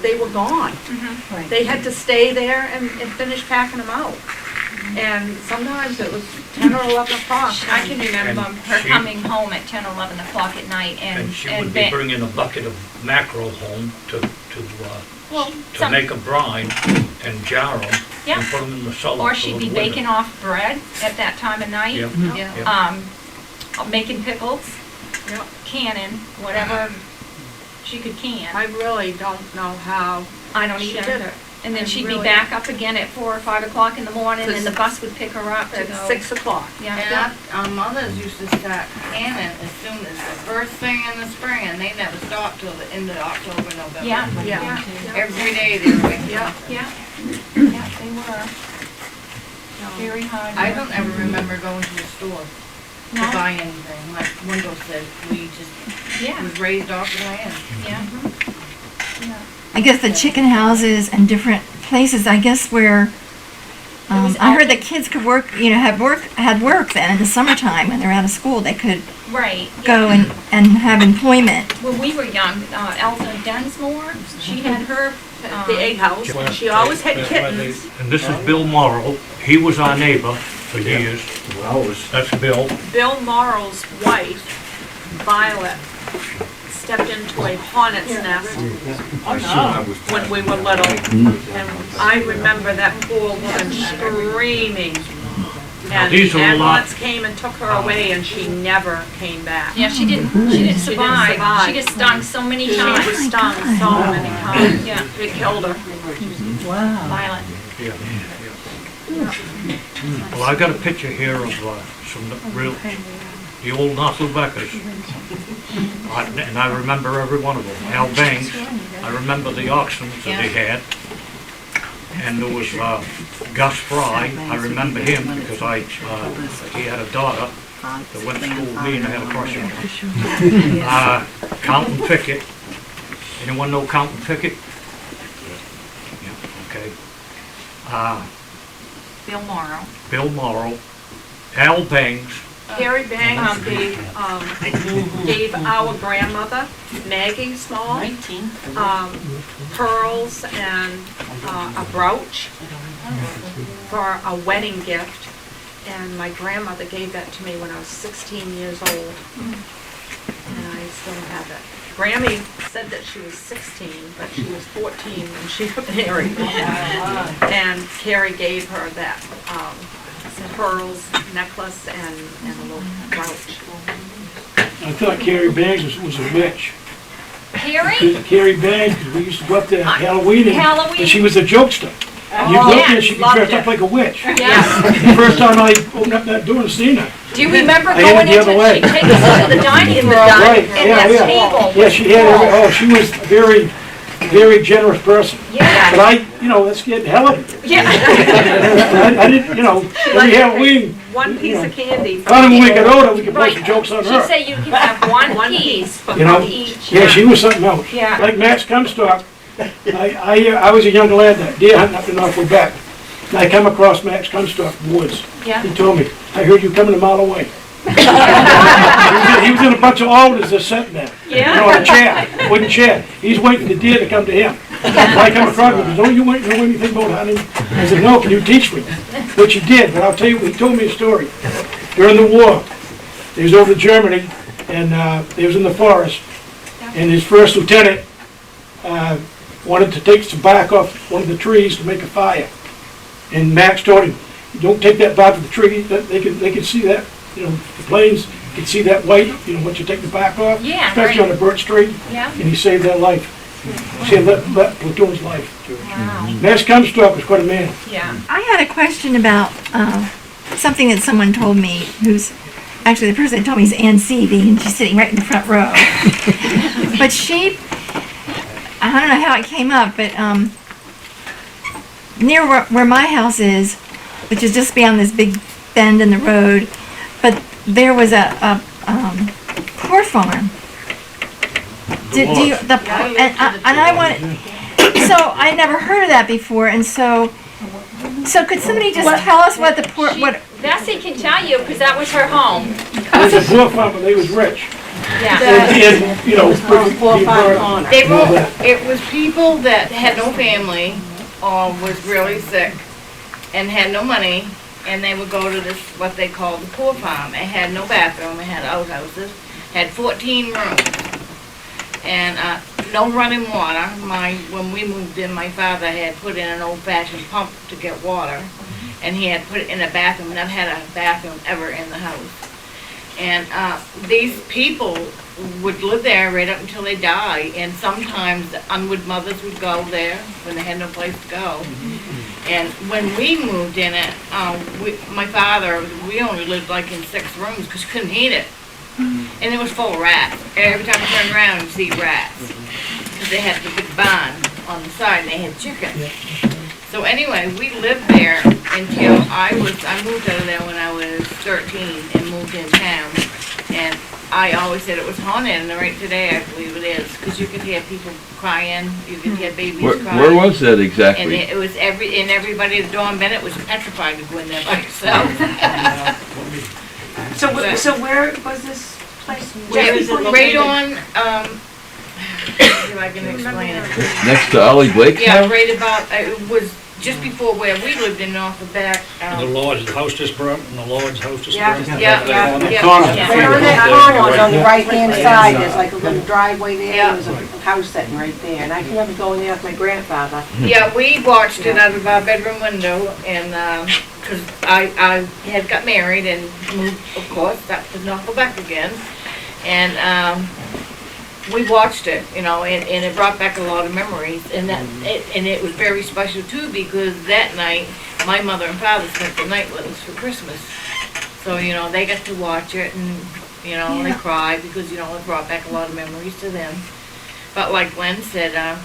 they were gone. Mhm. They had to stay there and finish packing them out. And sometimes it was 10 or 11 o'clock. I can remember And her she- coming home at 10, 11 o'clock at night And she would be bringing a bucket of mackerel home to some- make a brine and jar them Yeah. and put them in the cellar. Or for she'd the be winter. baking off bread at that time of night. Yeah. Yeah. Making pickles, Yep. canning, whatever she could can. I really don't know how I don't she either. did it. And then I she'd be really- back up again at 4 or 5 o'clock in the morning, and the bus would pick her up to At go. 6 o'clock. Yeah. And our mothers used to start canning as soon as the first thing in the spring, and they never stopped till the end of October, November. Yeah, Yeah. yeah, Every day they were making. Yeah. yeah. Yeah, they were very hard. I don't ever remember going to the store to No? buy anything. Like Wendell said, we just Yeah, was raised off the land. yeah. Yeah. I guess the chicken houses and different places, I guess where, was I heard all- that kids could work, had work then in the summertime when they're out of school. They could Right. go and have employment. When we were young, Elsa Densmore, she had her, The egg house. She always had kittens. And this is Bill Morrow. He was our neighbor for years. That's Bill. Bill Morrow's wife, Violet, stepped into a hornet's nest when we were little. And I remember that poor woman screaming. And these the are a lot- ambulance came and took her away and she never came back. yeah, she didn't survive. survive. She got stung so many She times. was stung so many times. Yeah, It killed her. violent. Yeah. Well, I've got a picture here of some real, the old Nosselbeckers. And I remember every one of them. Al Banks, I remember the auctions that they had. And there was Gus Fry, I remember him because he had a daughter that went to school with me and I had a crush on her. Compton Pickett, anyone know Compton Pickett? Yeah, okay. Bill Morrow. Bill Morrow, Al Bangs, Harry Banks gave our grandmother, Maggie Small, pearls and a brooch for a wedding gift. And my grandmother gave that to me when I was 16 years old. And I still have it. Grammy said that she was 16, but she was 14 when she got married. And Carrie gave her that pearls necklace and a little brooch. I thought Carrie Bangs was a witch. Harry? Carrie Bangs, 'cause we used to go up there Halloween, and she was a jokester. You go up there, she could dress up like a witch. Yeah. The first time I opened up that door and seen her. Do you remember I had going it the into, other way. she takes us to the dining, Right, and yeah, the yeah. table Yeah, was she had, full. she was a very, very generous person. Yeah. But that scared the hell out of me. Yeah. I didn't, every Halloween, One piece of candy. thought when we got older, we could play Right. some jokes on She her. said you can have one piece for You know, each. Yeah, she was something else. Yeah. Like Max Comstock, I was a young lad that deer hunting up in North Quebec. And I come across Max Comstock in the woods. Yeah. He told me, I heard you coming a mile away. He was in a bunch of alders just sitting there. Yeah. A chair, wooden chair. He's waiting for the deer to come to him. I come across him, he goes, don't you know anything about hunting? I said, no, can you teach me? Which he did, but I'll tell you, he told me a story. During the war, he was over to Germany, and he was in the forest, and his first lieutenant wanted to take some bark off one of the trees to make a fire. And Max told him, don't take that bark of the tree, they could see that, the planes could see that white, once you take the bark off. Yeah, Especially right. on a birch tree. Yeah. And he saved their life. Saved that platoon's life. Wow. Max Comstock was quite a man. Yeah. I had a question about something that someone told me, actually the person that told me is Ann Seavey, and she's sitting right in the front row. But I don't know how it came up, but near where my house is, which is just beyond this big bend in the road, but there was a poor farm. And I wanted, so I never heard of that before, and so could somebody just tell us what the poor, Bessie can tell you, because that was her home. It was a poor farm, but they was rich. Yeah. And, It was people that had no family or was really sick and had no money, and they would go to this, what they called the poor farm. It had no bathroom, it had outhouses, had 14 rooms, and no running water. When we moved in, my father had put in an old-fashioned pump to get water, and he had put it in a bathroom, never had a bathroom ever in the house. And these people would live there right up until they die, and sometimes the unwed mothers would go there when they had no place to go. And when we moved in it, my father, we only lived like in 6 rooms because you couldn't heat it. And it was full of rats. Every time you turn around, you see rats. Because they had the big barn on the side, and they had chickens. So anyway, we lived there until I moved out of there when I was 13 and moved in town. And I always said it was haunted, and right today I believe it is, because you could hear people crying, you could hear babies crying. Where was that And exactly? it was everybody at Dawn Bennett was petrified to go in there by yourself. So where was this place? Where is it Right located? on, see if I can explain it. Next to Ollie Blake's Yeah, house? right about, it was just before where we lived in North Quebec. The Lord's house just burnt, and the Lord's house just Yeah. burnt. Yeah, yeah, On the yeah. corner. Yeah. Right on that corner, on the right-hand side, there's like a little driveway there, Yeah. there's a house sitting right there, and I can remember going there with my grandfather. Yeah, we watched it out of our bedroom window, and, because I had got married and moved, of course, that to North Quebec again. And, we watched it, and it brought back a lot of memories, and it was very special too, because that night, my mother and father spent the night with us for Christmas. So, they got to watch it, and, they cried, because, it brought back a lot of memories to them. But like Lynn said,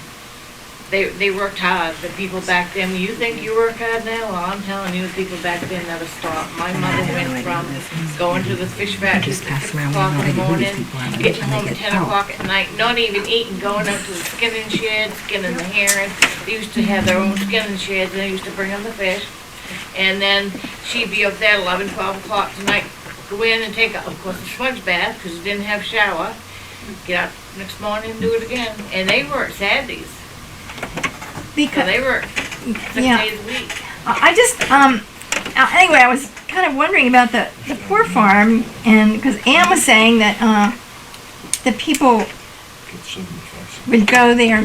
they worked hard, the people back then. You think you work hard now? Well, I'm telling you, the people back then never stopped. My mother went from going to the fish factory at 6 o'clock in the morning, getting home at 10 o'clock at night, not even eating, going out to the skinning shed, skinning the herring. They used to have their own skinning sheds, and they used to bring them the fish. And then she'd be up there at 11, 12 o'clock tonight, go in and take, of course, a smudge bath, because you didn't have shower. Get up next morning and do it again. And they work Saturdays, so Because, they work 6 Yeah. days a week. I just, anyway, I was kind of wondering about the poor farm, and, because Ann was saying that, the people would go there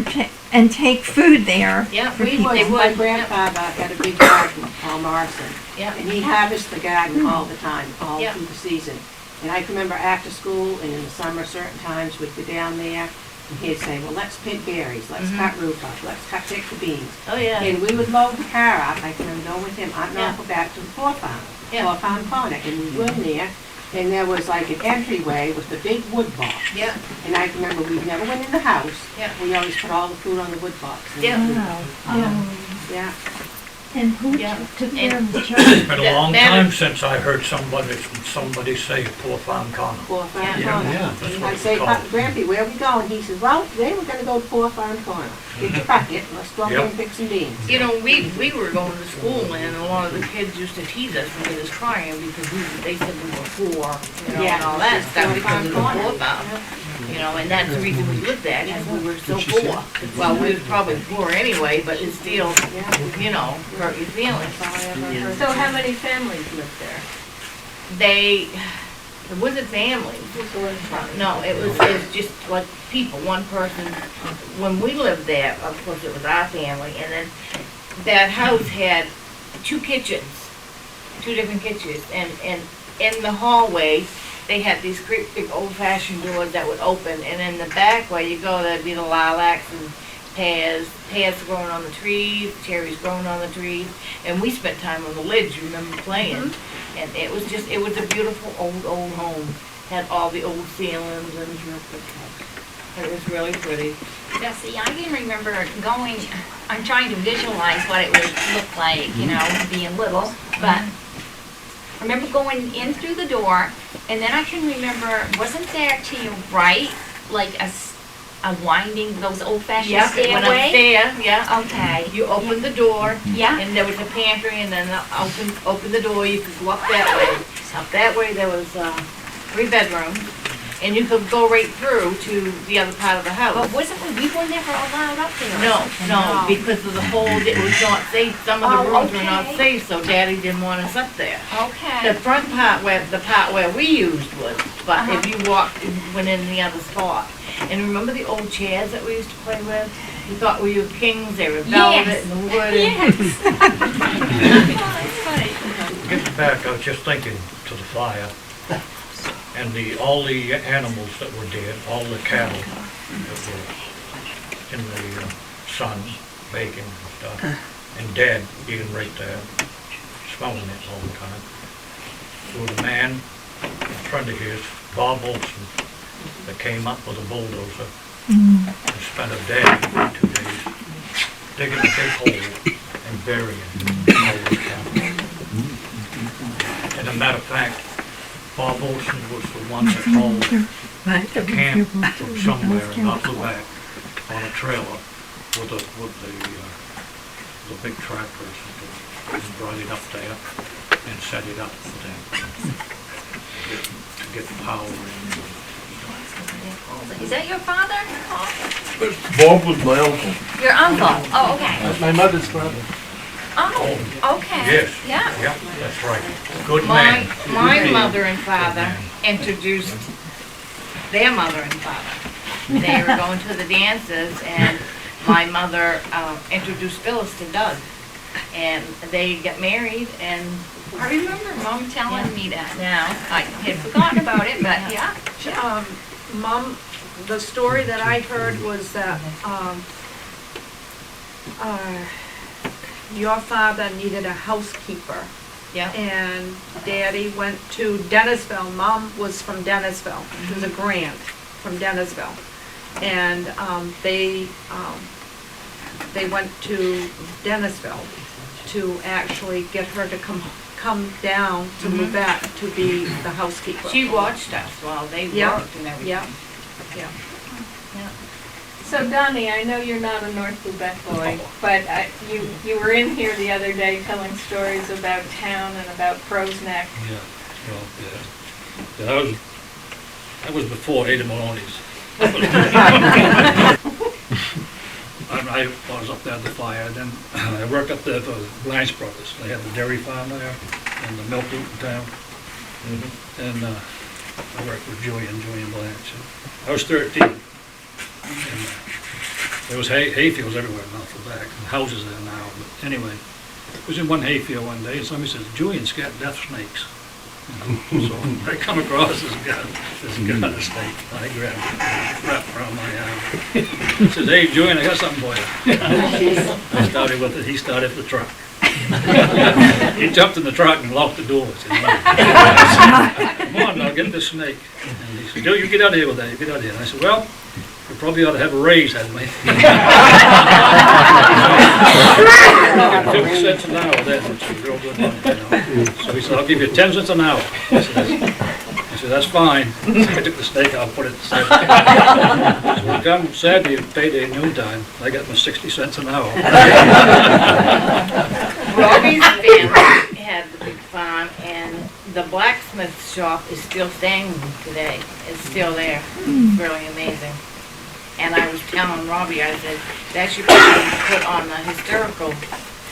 and take food there. Yeah, for we people. they My would. grandfather had a big garden, Paul Morrison, Yeah, and he harvested the garden all the time, all Yeah. through the season. And I can remember after school and in the summer, certain times, we'd go down there, and he'd say, well, let's pick berries, let's cut rhubarb, let's pick the beans. oh yeah. And we would load the car up, I can remember going with him, up and Yeah. off back to the Poor Farm, Yeah. Poor Farm Corner, and we went in there, and there was like an entryway with a big wood box. Yeah, And I can remember, we never went in the house. Yeah. We always put all the food on the wood box. Yeah. Yeah. And who Yeah. took care of the It's been a long That- time since I heard somebody say Poor Farm Corner. Poor Farm Yeah. Corner. That's what I it's say, called. Grampy, where are we going? He says, well, today we're gonna go to Poor Farm Corner. Get your bucket, let's go up there and pick some beans. You know, we were going to school and a lot of the kids used to tease us when we was crying because they said we were poor, you know, and all that stuff because of the poor farm. You know, and that's the reason we lived there, because we were so poor. Well, we was probably poor anyway, but it still, you know, hurt your feelings. So how many families lived there? It wasn't families. No, it was just like people, one person. When we lived there, of course, it was our family, and then that house had 2 kitchens, 2 different kitchens, and in the hallway, they had these great big old-fashioned doors that would open, and in the back where you go, there'd be the lilacs and pears growing on the trees, cherries growing on the trees, and we spent time on the ledge, you remember playing? And it was a beautiful old home. Had all the old ceilings and it was really pretty. Yeah, see, I can remember going, I'm trying to visualize what it would look like, you know, being little, but I remember going in through the door, and then I can remember, wasn't there to your right, like a winding, those old-fashioned Yeah, it went stairway? upstairs, yeah. Okay. You opened the door, Yeah, and there was a pantry, and then open the door, you could go up that way. Up that way, there was 3 bedrooms, and you could go right through to the other part of the house. but we were never allowed up there. or No, something, no, because of the whole, it was not safe, some of the Oh, rooms were not okay. safe, so Daddy didn't want us up there. The Okay. front part the part where we used was, but if you went in the other spot. And remember the old chairs that we used to play with? You thought we were kings, they were velvet Yes. and wood. Yes. Oh, that's funny. Getting back, I was just thinking to the fire, and all the animals that were dead, all the cattle that were in the sun, baking and stuff, and dead, being right there, smelling it all the time. There was a man, a friend of his, Bob Olson, that came up with a bulldozer and spent a day, 2 days, digging a big hole and burying all the cattle. And a matter of fact, Bob Olson was the one that hauled the camp from somewhere, not the back, on a trailer with the big tractor or something, and brought it up there and set it up for them to get the power in. Is that your father? Bob was my uncle. Your uncle? Oh, okay. That's my mother's brother. Oh, okay. Yes, Yeah. yeah, that's right. Good My man. mother and father introduced their mother and father. They were going to the dances, and my mother introduced Phyllis to Doug. And they got married, and I remember Mom telling me that now. I had forgotten about it, but yeah. Mom, the story that I heard was that, your father needed a housekeeper. yeah. And Daddy went to Dennisville. Mom was from Dennisville. She was a grant from Dennisville. And they went to Dennisville to actually get her to come down to Lubec to be the housekeeper. She watched us while they Yeah. worked and everything. Yeah, yeah. So Donnie, I know you're not a North Lubec boy, but you were in here the other day telling stories about town and about Crow's Neck. Yeah, well, yeah. Yeah, that was before Ada Maloney's. I was up there at the fire, then I worked up there for Blanche Brothers. They had the dairy farm there and the milk route in town. And I worked with Julian Blanche. I was 13. And, there was hayfields everywhere in North Lubec, and houses there now. But anyway, I was in one hayfield one day, and somebody says, Julian's got death snakes. So I come across this gun a snake. I grabbed it, wrapped around my arm. He says, hey, Julian, I got something for you. I started with it. He started the truck. He jumped in the truck and locked the doors. Come on, I'll get this snake. And he said, you get out of here with that. You get out of here. And I said, well, you probably ought to have a raise, hadn't we? 50 cents an hour then, which is real good money, you know. So he said, I'll give you 10 cents an hour. I said, that's fine. So I took the snake out, put it aside. So we come Saturday, payday noontime, I got my 60 cents an hour. Robbie's family had the big farm, and the blacksmith shop is still standing today. It's still there. It's really amazing. And I was telling Robbie, I said, that should be put on the historical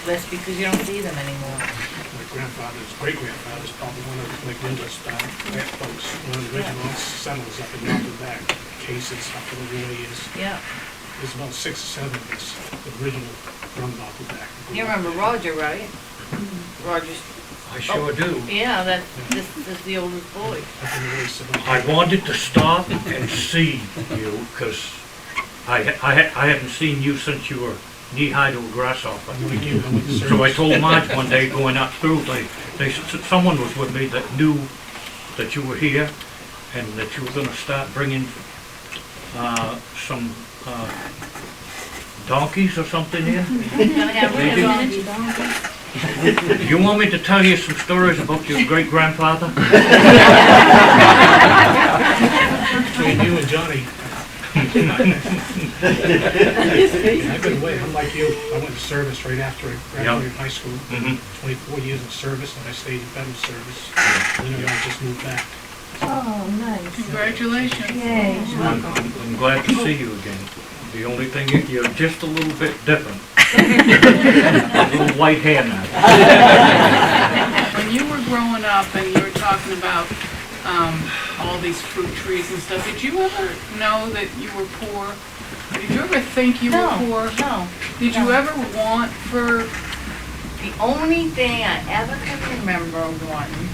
list because you don't see them anymore. My grandfather's great-grandfather's probably one of McWendell's folks, one of the original settlers up in North Lubec, cases up in the real years. Yeah. There's about 6 or 7 of us, the original from North Lubec. You remember Roger, right? Roger's. I sure do. Yeah, this is the oldest boy. Up in the race about- I wanted to stop and see you, because I haven't seen you since you were knee-high to a grasshopper. So I told Marge one day going up through, someone was with me that knew that you were here and that you were gonna start bringing some donkeys or something in. You want me to tell you some stories about your great-grandfather? Between you and Johnny. I've been away, I'm like you. I went to service right after I graduated high school. 24 years of service, and I stayed in federal service. And then I just moved back. Oh, nice. Congratulations. Yay. I'm glad to see you again. The only thing, you're just a little bit different. A little white hair now. When you were growing up and you were talking about all these fruit trees and stuff, did you ever know that you were poor? Did you ever think you were poor? No. Did you ever want for... The only thing I ever can remember wanting,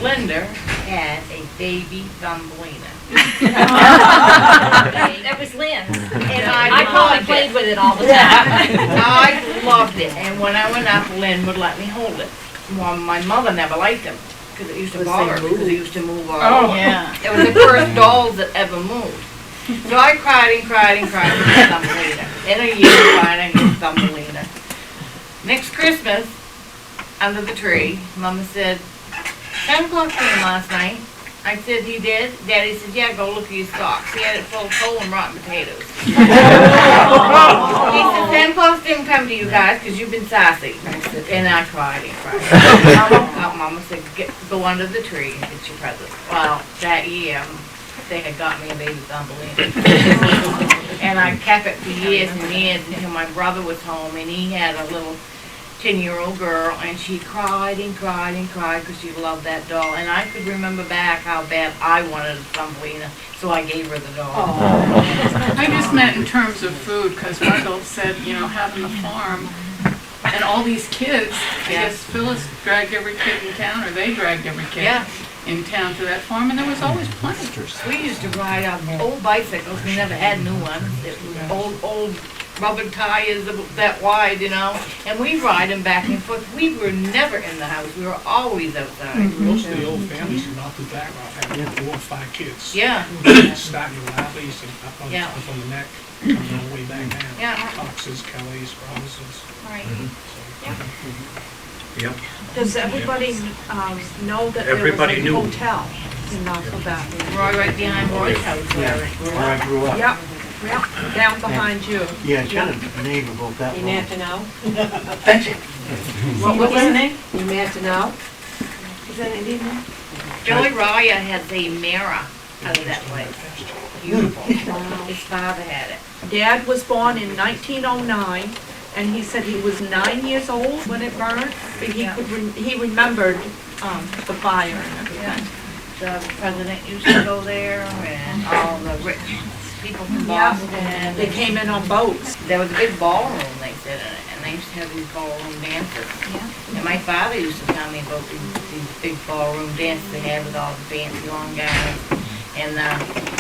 Linda had a baby Thumbelina. That was Lynn's. And I probably loved played it. with it all the time. I loved it, and when I went up, Lynn would let me hold it. Well, my mother never liked them, because it used to bother her, because it used to move all over. yeah. It was the first dolls that ever moved. So I cried and cried and cried for Thumbelina. In a year, I get Thumbelina. Next Christmas, under the tree, Mama said, Santa Claus came last night. I said, he did? Daddy said, yeah, go look at your socks. He had it full of coal and rotten potatoes. He said, Santa Claus didn't come to you guys because you've been sassy. And I cried and cried. Mama said, go under the tree and get your present. Well, that year, they had got me a baby Thumbelina. And I kept it for years and years until my brother was home and he had a little 10-year-old girl, and she cried and cried and cried because she loved that doll. And I could remember back how bad I wanted a Thumbelina, so I gave her the doll. I just meant in terms of food, because Wendell said, you know, having a farm and all these kids, I guess Phyllis dragged every kid in town, or they dragged every kid in town to that farm, and there was always plenty. We used to ride on old bicycles. We never had new ones. It was old rubber tires that wide, you know, and we ride them back and forth. We were never in the house. We were always outside. Most of the old families in North Lubec had 4 or 5 kids. Yeah. Starting with Larry's and up on the neck, coming all the way back down. Yeah. Cox's, Kelly's, Robinson's. Right. Yep. Does everybody know that Everybody there knew. was a hotel in North Lubec? Right behind Roy's house. Where I grew up. Yep. Yeah, down behind you. Yeah, it's got a name about that You one. meant to know? That's it. What was his name? You meant to know? Is that Indian name? Billy Raya has a mirror out of that place. Beautiful. His father had it. Dad was born in 1909, and he said he was 9 years old when it burned, but he remembered the fire and everything. Yeah. The president used to go there and all the rich people from Yeah. Boston. They came in on boats. There was a big ballroom, they said, and they used to have these ballroom dances. Yeah. And my father used to tell me about these big ballroom dances they had with all the fancy long gowns. And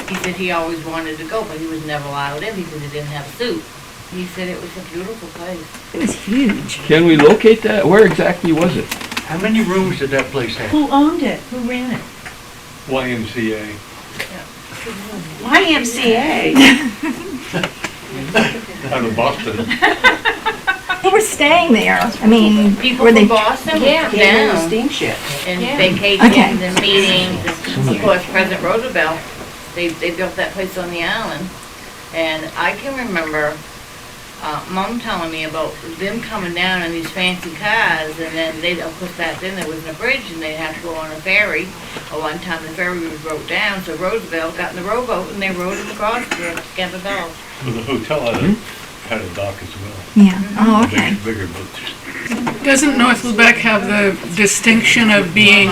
he said he always wanted to go, but he was never allowed in because he didn't have a suit. He said it was a beautiful place. It was huge. Can we locate that? Where exactly was it? How many rooms did that place have? Who owned it? Who ran it? YMCA. YMCA. Out of Boston. Who were staying there? I mean, People were from they? Boston would Yeah, come came in the down steamship. and Yeah. vacations Okay. and meetings. Of course, President Roosevelt, they built that place on the island. And I can remember Mom telling me about them coming down in these fancy cars, and then of course, back then there wasn't a bridge, and they'd have to go on a ferry. One time the ferry was broke down, so Roosevelt got in the rowboat, and they rowed them across to Gamma Bell. Well, the hotel had a dock as well. Yeah. Oh, okay. Bigger boats. Doesn't North Lubec have the distinction of being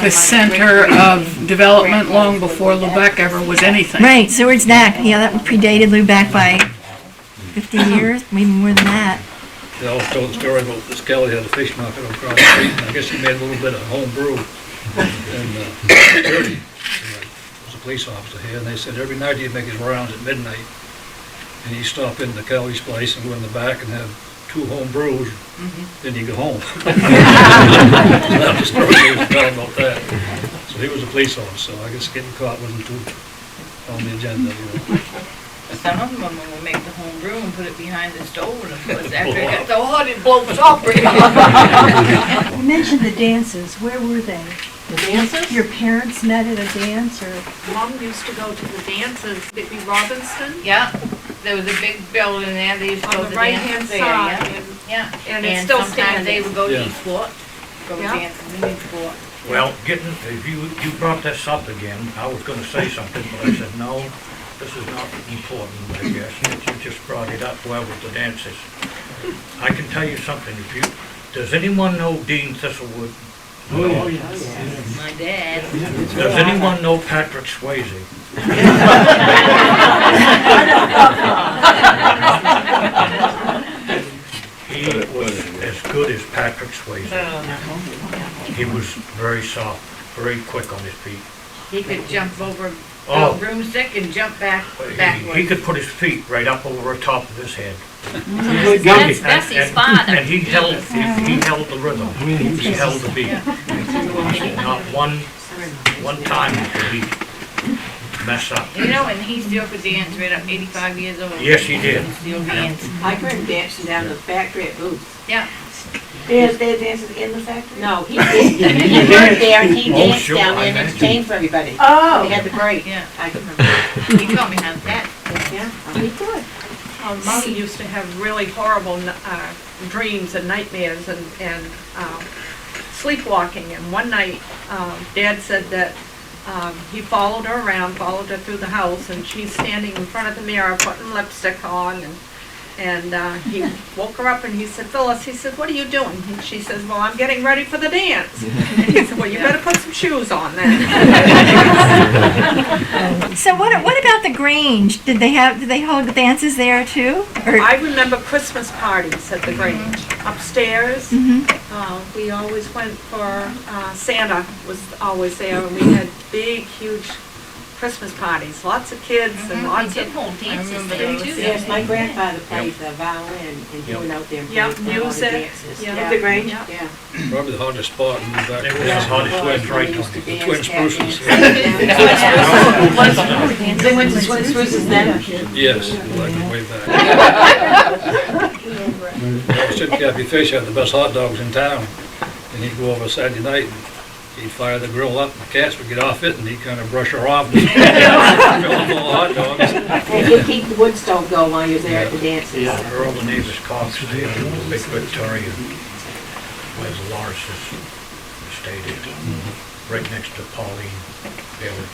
the center of development long before Lubec ever was anything? Right. Seward's Neck. Yeah, that predated Lubec by 50 years, maybe more than that. They always told the story about this Kelly had a fish market across the street, and I guess he made a little bit of home brew. And Dirty was a police officer here, and they said every night he'd make his rounds at midnight, and he'd stop into Kelly's place and go in the back and have 2 home brews, then he'd go home. That was the story he was telling about that. So he was a police officer, so I guess getting caught wasn't too on the agenda, you know. Some of them would make the home brew and put it behind the stove, and of course, after it got so hot, it blows off pretty hard. You mentioned the dances. Where were they? The dances? Your parents met at a dance or? Mom used to go to the dances. It'd be Robinson Yeah, there was a big building there, they used to go on to the the right-hand dances there, side. yeah. and- Yeah, And it's still sometimes they standing. would go to Yeah. East Fort, go Yeah. dancing in East Fort. Well, if you brought this up again, I was gonna say something, but I said, no, this is not important, I guess. You just brought it up, where was the dances? I can tell you something, does anyone know Dean Thistlewood? Oh, yeah. My dad. Does anyone know Patrick Swayze? He was as good as Patrick Swayze. He was very soft, very quick on his feet. He could jump over Oh. a broomstick and jump He backwards. could put his feet right up over the top of his head. That's Bessie's father. And he held the rhythm, he held the beat. Not one time did he mess up. You know, and he still could dance right up 85 years old. Yes, he did. Still dance. I heard him dancing down the factory at Booth's. Yeah. They dances in the factory? No, he did. He worked there and he Oh, danced sure, down I there and imagine. entertained for everybody. Oh. They had the break. Yeah. I can remember. He taught me how to dance. Yeah, he could. Mom used to have really horrible dreams and nightmares and sleepwalking. And one night, Dad said that he followed her around, followed her through the house, and she's standing in front of the mirror putting lipstick on. And he woke her up and he said, Phyllis, he said, what are you doing? And she says, well, I'm getting ready for the dance. And he said, well, you better put some shoes on then. So what about the Grange? Did they hold dances there too? Or I remember Christmas parties at the Grange upstairs. We always went for, Santa was always there, and we had big, huge Christmas parties, lots of kids and lots They did of, hold dances remember there those. too. Yes, my grandfather played the violin and he went out there and Yeah, played all the music, dances. yeah. At the Grange? Yeah. Yeah. Probably the hardest spot in Lubec. They were the hardest ones, right, They used to Tony? dance, Twin tap spruces. dance. They went to Twin Spruces then? Yes, like way back. Sid Cappy Fish had the best hot dogs in town, and he'd go over Saturday night and he'd fire the grill up, and the cats would get off it, and he'd kind of brush her off. And fill up full of hot dogs. And he'd keep the wood stove going while you're there at the dances. Earl the neighbor's Cox stayed in the Big Victoria, where Lars's stayed at, right next to Pauline Bailey.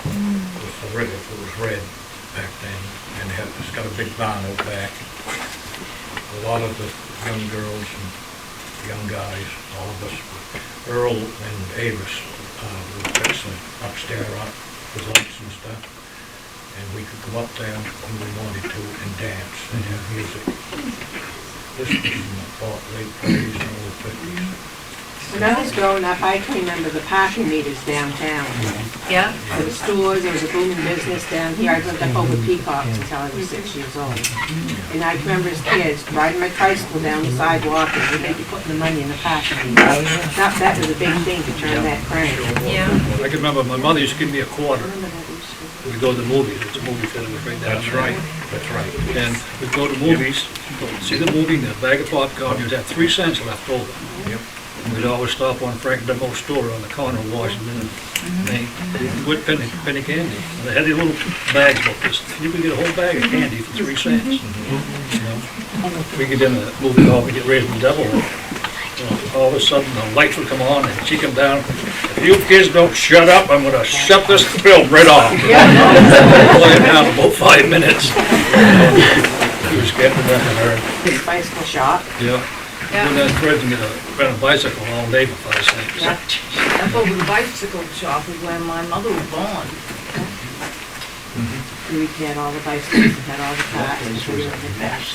The river was red back then, and it's got a big barn out back. A lot of the young girls and young guys, all of us, Earl and Avis, were fixing upstairs with lights and stuff. And we could go up there when we wanted to and dance and have music. This was in the late 30s and early 50s. When I was growing up, I can remember the parking meters downtown. Yeah. There were stores, there was a booming business down here. I lived up over Peacocks until I was 6 years old. And I can remember as kids riding my tricycle down the sidewalk and they'd be putting the money in the parking meter. That was a big thing to turn that crank. Yeah. I can remember my mother used to give me a quarter. We'd go to the movies, it's a movie theater was right down there. That's right. And we'd go to movies, go see the movie, and a bag of popcorn, you'd have 3 cents left over. Yep. And we'd always stop on Frank Demo's store on the corner of Washington and Main with penny candy. And they had these little bags like this. You could get a whole bag of candy for 3 cents. You know? We get in the movie hall, we get Raising the Devil. All of a sudden, the lights would come on and she come down. If you kids don't shut up, I'm gonna shut this film right off. Play it down about 5 minutes. He was getting that in her. His bicycle shop. Yeah. Went down to Fred's and rent a bicycle all day for 5 cents. Yeah. That's over the bicycle shop is when my mother was born. We had all the bicycles and had all the cars. And we were the best.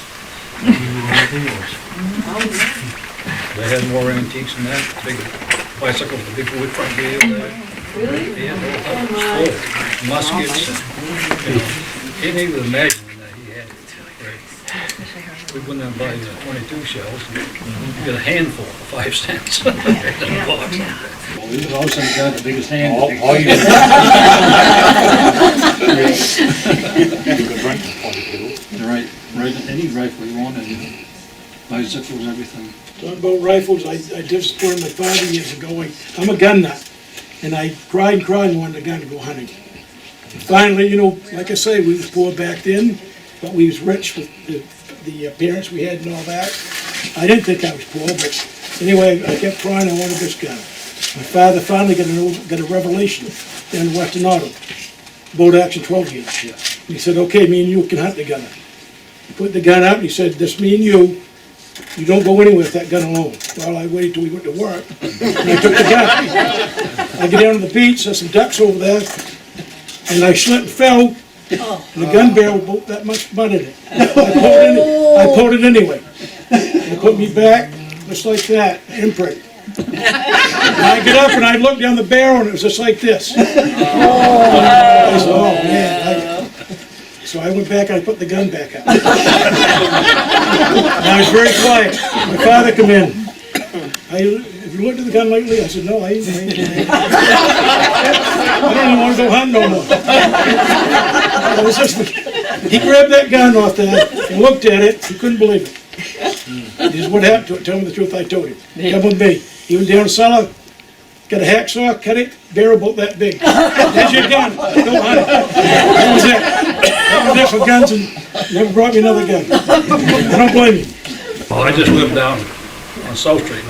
They had more antiques than that, big bicycles, the big wood front wheel there. Really? Yeah, the whole house was full. Muskets, and, you know, can't even imagine that he had it. We went down and buy 22 shells, and you get a handful for 5 cents. In a box. He was also got the biggest hand. All you Right, any rifle you want, and bicycles, everything. Talking about rifles, I disappointed my father years ago. I'm a gun nut, and I cried and cried and wanted a gun to go hunting. And finally, you know, like I say, we was poor back then, but we was rich with the parents we had and all that. I didn't think I was poor, but anyway, I kept trying. I wanted this gun. My father finally got a revelation down in Western Auto, boat action 12 gauge. Yeah. He said, "Okay, me and you can hunt together." He put the gun out and he said, "This me and you don't go anywhere with that gun alone." Well, I waited till we went to work, and I took the gun. I get down to the beach, there's some ducks over there, and I slipped and fell, and the gun barrel broke that much mud in it. I pulled it anyway. They put me back, just like that, imprint. And I get up and I look down the barrel and it was just like this. I said, "Oh man." So I went back and I put the gun back up. And I was very quiet. My father come in. "Have you looked at the gun lately?" I said, "No, I ain't." I don't even want to go hunting no more. It was just, he grabbed that gun off there and looked at it. He couldn't believe it. He said, "What happened to it?" Tell him the truth, I told him. Come with me. He went down the cellar, got a hacksaw, cut it, barrel about that big. "There's your gun. Go hunt it." That was it. That was it for guns, and never brought me another gun. I don't blame you. Well, I just lived down on South Street.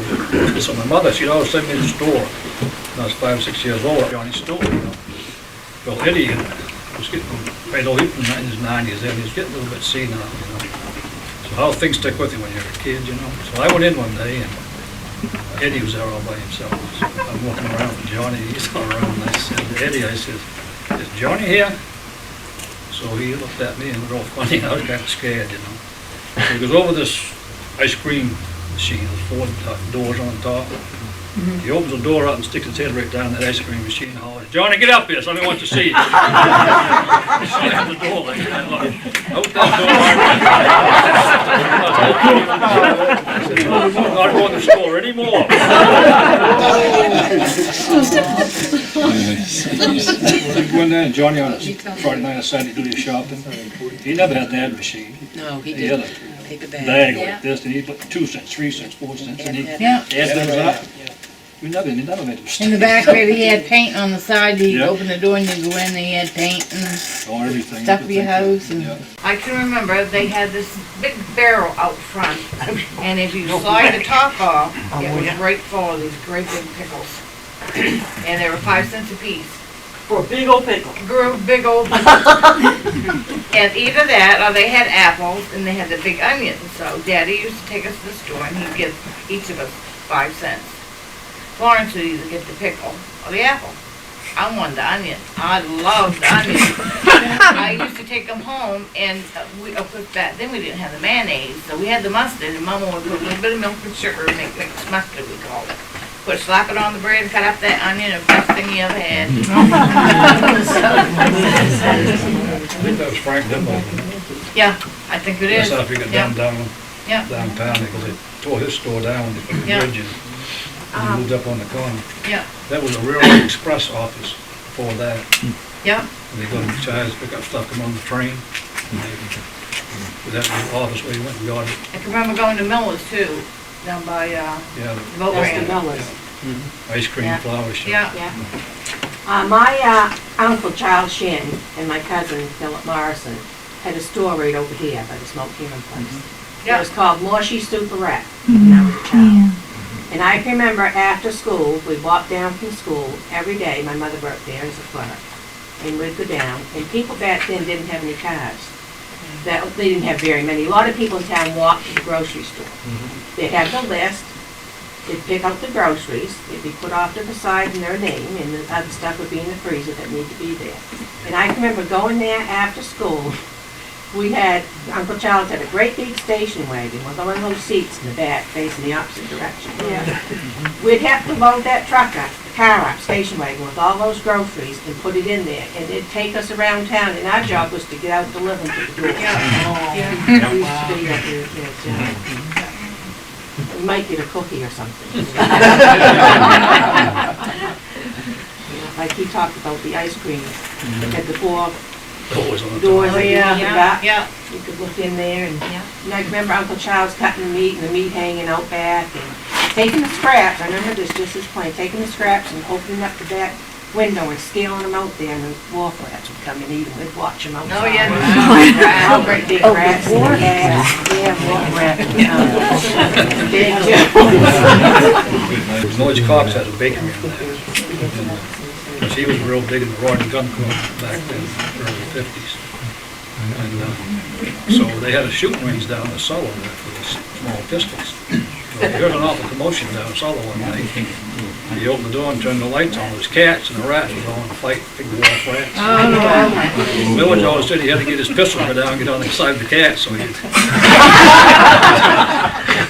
So my mother, she'd always send me to the store. When I was 5 or 6 years old, Johnny's store, you know. Well, Eddie was getting, right old, he was in his 90s, and he was getting a little bit senile, you know. So how things stick with you when you're a kid, you know. So I went in one day, and Eddie was there all by himself. So I'm walking around with Johnny, he's all around, and I said to Eddie, I said, "Is Johnny here?" So he looked at me and looked all funny, and I was kind of scared, you know. So he goes over this ice cream machine, there's 4 doors on top. He opens the door up and sticks his head right down that ice cream machine and hollers, "Johnny, get up here, somebody wants to see you." Slammed the door like that. Out that door. I said, "I'm not going to the store anymore." When Johnny on a Friday night or Saturday do your shopping, he never had an ad machine. No, he He had a bag like this, and he'd put 2 cents, 3 cents, 4 cents, and he'd add those up. We never made them. In the back where he had paint on the side, you Yep. open the door and you go in, they had paint and Oh, everything. stuff for your house and. Yeah. I can remember they had this big barrel out front, and if you slide the top off, it was right full of these great big pickles. And they were 5 cents a piece. For a big old pickle. Grew big old. And either that, or they had apples, and they had the big onions. So Daddy used to take us to the store, and he'd give each of us 5 cents. Florence would either get the pickle or the apple. I wanted the onion. I loved the onion. I used to take them home, and we, of course, back then we didn't have the mayonnaise, so we had the mustard, and Mama would put a little bit of milk and sugar and make mixed mustard, we called it. Put, slap it on the bread, cut up that onion, and best thing you ever had. I think that was Frank Dimble. Yeah, I think it is. That's after he got Yeah. Yeah. downtown, because they tore his store down when they put the Yeah. bridge in. And he moved up on the corner. Yeah, That was a Railroad Express office before that. yeah, And they go to the Chaz, pick up stuff, come on the train. That's the office where he went and got it. I can remember going to Miller's too, down by, Yeah, the boat That's the ramp. Millers. the ice cream Yeah. flower shop. Yeah, Yeah. My uncle Charles Shin and my cousin Philip Morrison had a store right over here by the smoke hearing place. It was yeah, called Morshy Superette when I was a child. And I can remember after school, we'd walk down from school every day. My mother worked there as a clerk. And we'd go down, and people back then didn't have any cars. They didn't have very many. A lot of people in town walked to the grocery store. They'd have the list, they'd pick out the groceries, it'd be put off to the side in their name, and the other stuff would be in the freezer that needed to be there. And I can remember going there after school. We had, Uncle Charles had a great big station wagon with one of those seats in the back facing the opposite direction. We'd have to load that truck up, the car up, station wagon with all those groceries and put it in there. And it'd take us around town, and our job was to get out and deliver them to the door. yeah. We used to be up there, kids, yeah. We might get a cookie or something. Like he talked about the ice cream, it had the four Doors on the top. doors Oh, that you yeah, open yeah, up. yeah. You could look in there and, Yeah. and I remember Uncle Charles cutting the meat and the meat hanging out back and taking the scraps, I remember this just as plain, taking the scraps and opening up the back window and scaling them out there and the wolf rats would come and eat them, we'd watch them outside. Oh, yeah. How great big rats, yeah, wolf rats. Big too. Noyes Cox had a bakery in there. Because he was real big in the Rod and Gun Club back then, early 50s. And so they had a shooting range down in Sulla there for the small pistols. So there was an awful commotion down in Sulla one night. He opened the door and turned the lights on. There was cats and the rats was all in a fight, big wolf rats. The village always said he had to get his pistol down and get on the side of the cat, so he...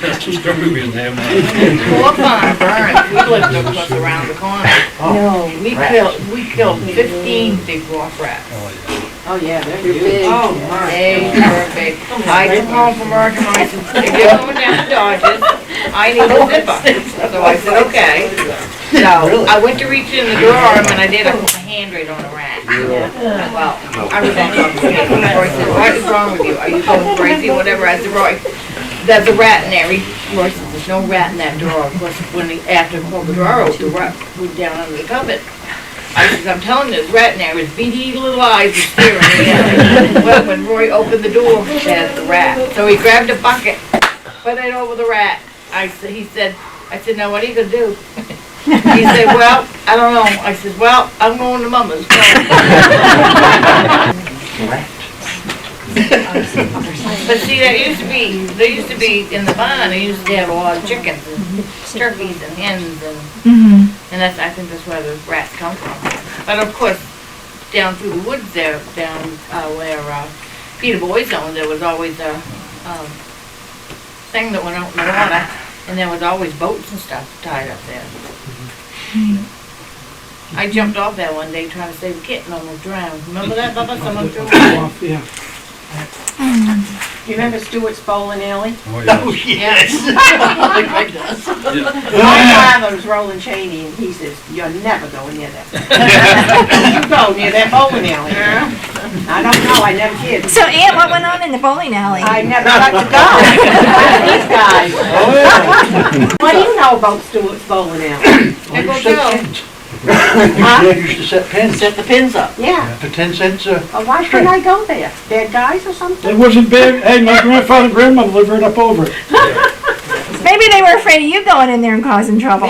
That's the story we was there, man. Poor farm burned, we lived up close around the corner. No, We killed 15 big wolf rats. Oh, yeah. oh yeah, they're big. Oh, my. They were big. I came home from work and I said, if you're going down to Dodge's, I need a zipper. So I said, okay. So I went to reach in the drawer and I did, I put my hand right on a rat. Well, I was on top of it. Roy said, what is wrong with you? Are you going crazy, whatever? I said, Roy, there's a rat in there. Roy said, there's no rat in that drawer. Of course, after I pulled the drawer out, the rat was down under the cupboard. I said, I'm telling you, there's a rat in there with beady little eyes and staring at me. Well, when Roy opened the door, there's the rat. So he grabbed a bucket, put it over the rat. I said, now what are you gonna do? He said, well, I don't know. I said, well, I'm going to Mama's. But see, there used to be in the barn, they used to have a lot of chickens and turkeys and hens and that's, I think that's where the rats come from. But of course, down through the woods there, down where Peter Boyd's owned, there was always a thing that went out in the water, and there was always boats and stuff tied up there. I jumped off there one day trying to save a kitten, almost drowned. Remember that, Bubba? Someone threw it in. Yeah. You remember Stewart's Bowling Alley? Oh, Oh, yes. yes. My father was Roland Cheney, and he says, "You're never going near that. You go near that bowling alley." I don't know, I never did. So Ann, what went on in the bowling alley? I never got to go. These guys. What do you know about Stewart's Bowling Alley? There goes Joe. Huh? Yeah, used to set pins. Set the pins up. Yeah. For 10 cents a Well, why couldn't I go there? Bad guys or something? It wasn't big. Hey, my grandfather and grandmother lived right up over it. Maybe they were afraid of you going in there and causing trouble.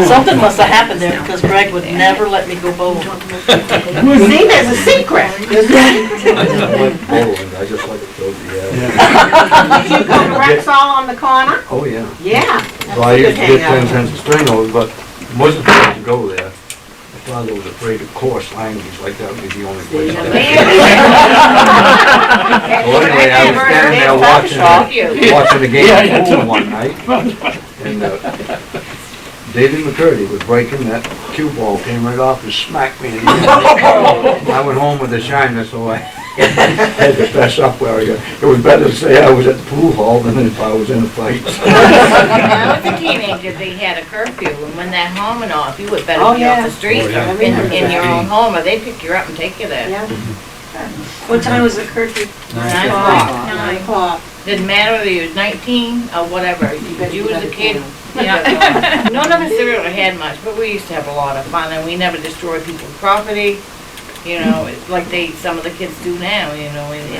Something must have happened there because Greg would never let me go bowling. See, there's a secret. I like bowling, I just like to go to the, Did you go to Rexall on the corner? oh, yeah. Yeah. So I used to get 10 cents a string over, but wasn't supposed to go there. My father was afraid of coarse language, like that would be the only place. Well, anyway, I was standing there watching the game of pool one night, and David McCurdy was breaking, that cue ball came right off and smacked me in the ear. I went home with a shiner, so I had to fess up where I got. It was better to say I was at the pool hall than if I was in a fight. When I was a teenager, they had a curfew, and when that home went off, you would better Oh, be off yeah. the street Oh, yeah. in your own home, or they'd pick you up and take you there. Yeah. What time was the curfew? 9 o'clock. 9 o'clock. Didn't matter whether you was 19 or whatever, you was a kid. Yeah. None of us really had much, but we used to have a lot of fun, and we never destroyed people's property. You know, it's like some of the kids do now, you know, and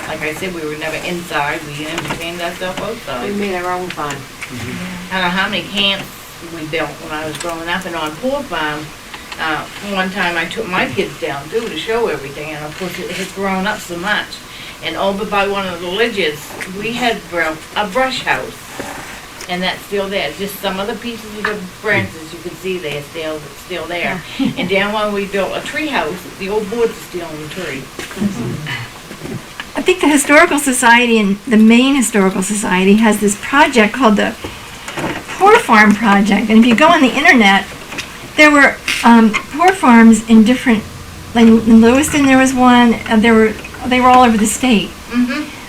like I said, we were never inside, we entertained ourselves We outside. made our own fun. I don't know how many camps we built when I was growing up, and on Poor Farm, one time I took my kids down too to show everything, and of course it had grown up so much. And over by one of the ledges, we had built a brush house, and that's still there. Just some of the pieces of the branches you can see they're still there. And down when we built a tree house, the old boards are still on the tree. I think the Historical Society and the Maine Historical Society has this project called the Poor Farm Project. And if you go on the internet, there were poor farms in different, like in Lewiston there was one, and they were all over the state.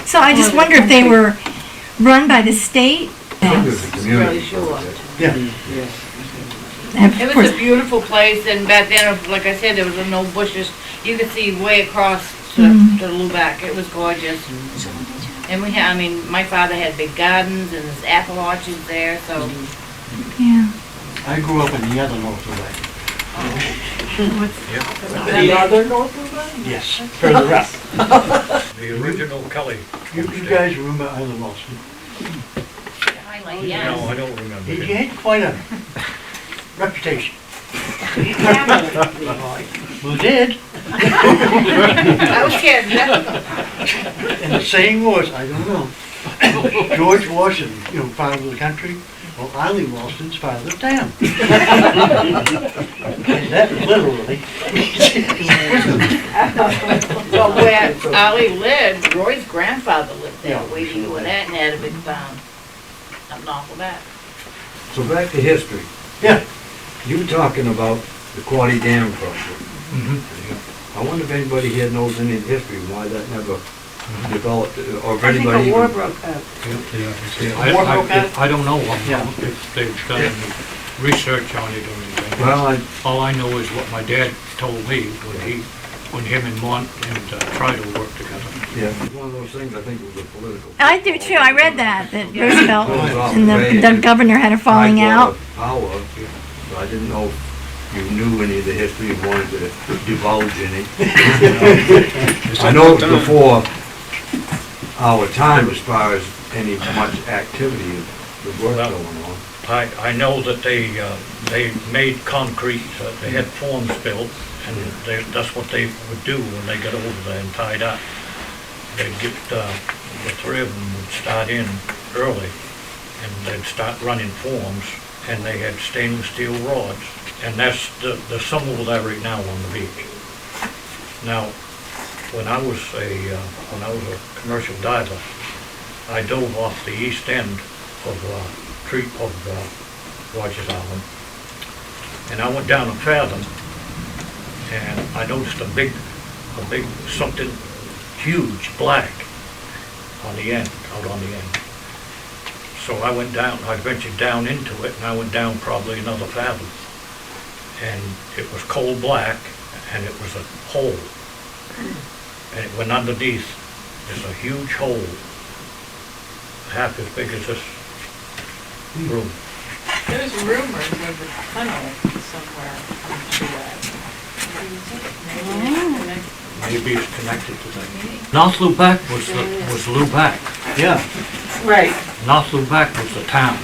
So I just wonder if they were run by the state. I think it was a community Really sure. project. Yeah. And It of was course, a beautiful place, and back then, like I said, there was no bushes. You could see way across to Lubec. It was gorgeous. And we had, I mean, my father had big gardens and there's apple orchards there, so. yeah. I grew up in the other North Lubec. The other North Lubec? Yes, further up. The original Kelly. You guys remember Island Wilson? No, I don't remember. He it. had quite a reputation. Who did? I was kidding, And the saying was, I don't know, George Washington, father of the country, well, Eileen Walston's father of town. And that literally. Well, where Ali lived, Roy's grandfather lived there, Yeah, where you were at, and had a big farm. Up north of that. So back to history. Yeah. You were talking about the Quaddy Dam project. I wonder if anybody here knows any of the history, why that never developed, or if I think anybody a war even... broke out. I don't know Yeah. if they've done any research on it or anything. Well, All I know is what my dad told me when him and Mont and Trido worked together. yeah, it's one of those things, I think it was a political... I do too. I read that Roosevelt Goes off and way. the governor had a falling High out. Power, so I didn't know if you knew any of the history and wanted to divulge any. I know it was before our time as far as any much activity of work Well, going on. I know that they made concrete, they had forms built, and that's what they would do when they got over there and tied up. They'd get, the three of them would start in early, and they'd start running forms, and they had stainless steel rods. And there's some over there right now on the beach. Now, when I was a commercial diver, I dove off the east end of Rogers Island, and I went down a fathom, and I noticed a big, something huge, black, on the end, out on the end. So I went down, I ventured down into it, and I went down probably another fathom. And it was coal black, and it was a hole. And it went underneath, there's a huge hole, half as big as this room. There's rumors of a tunnel somewhere on Suez. Maybe it's connected to that. North Lubeck was Lubeck. Yeah. Right. North Lubeck was the town.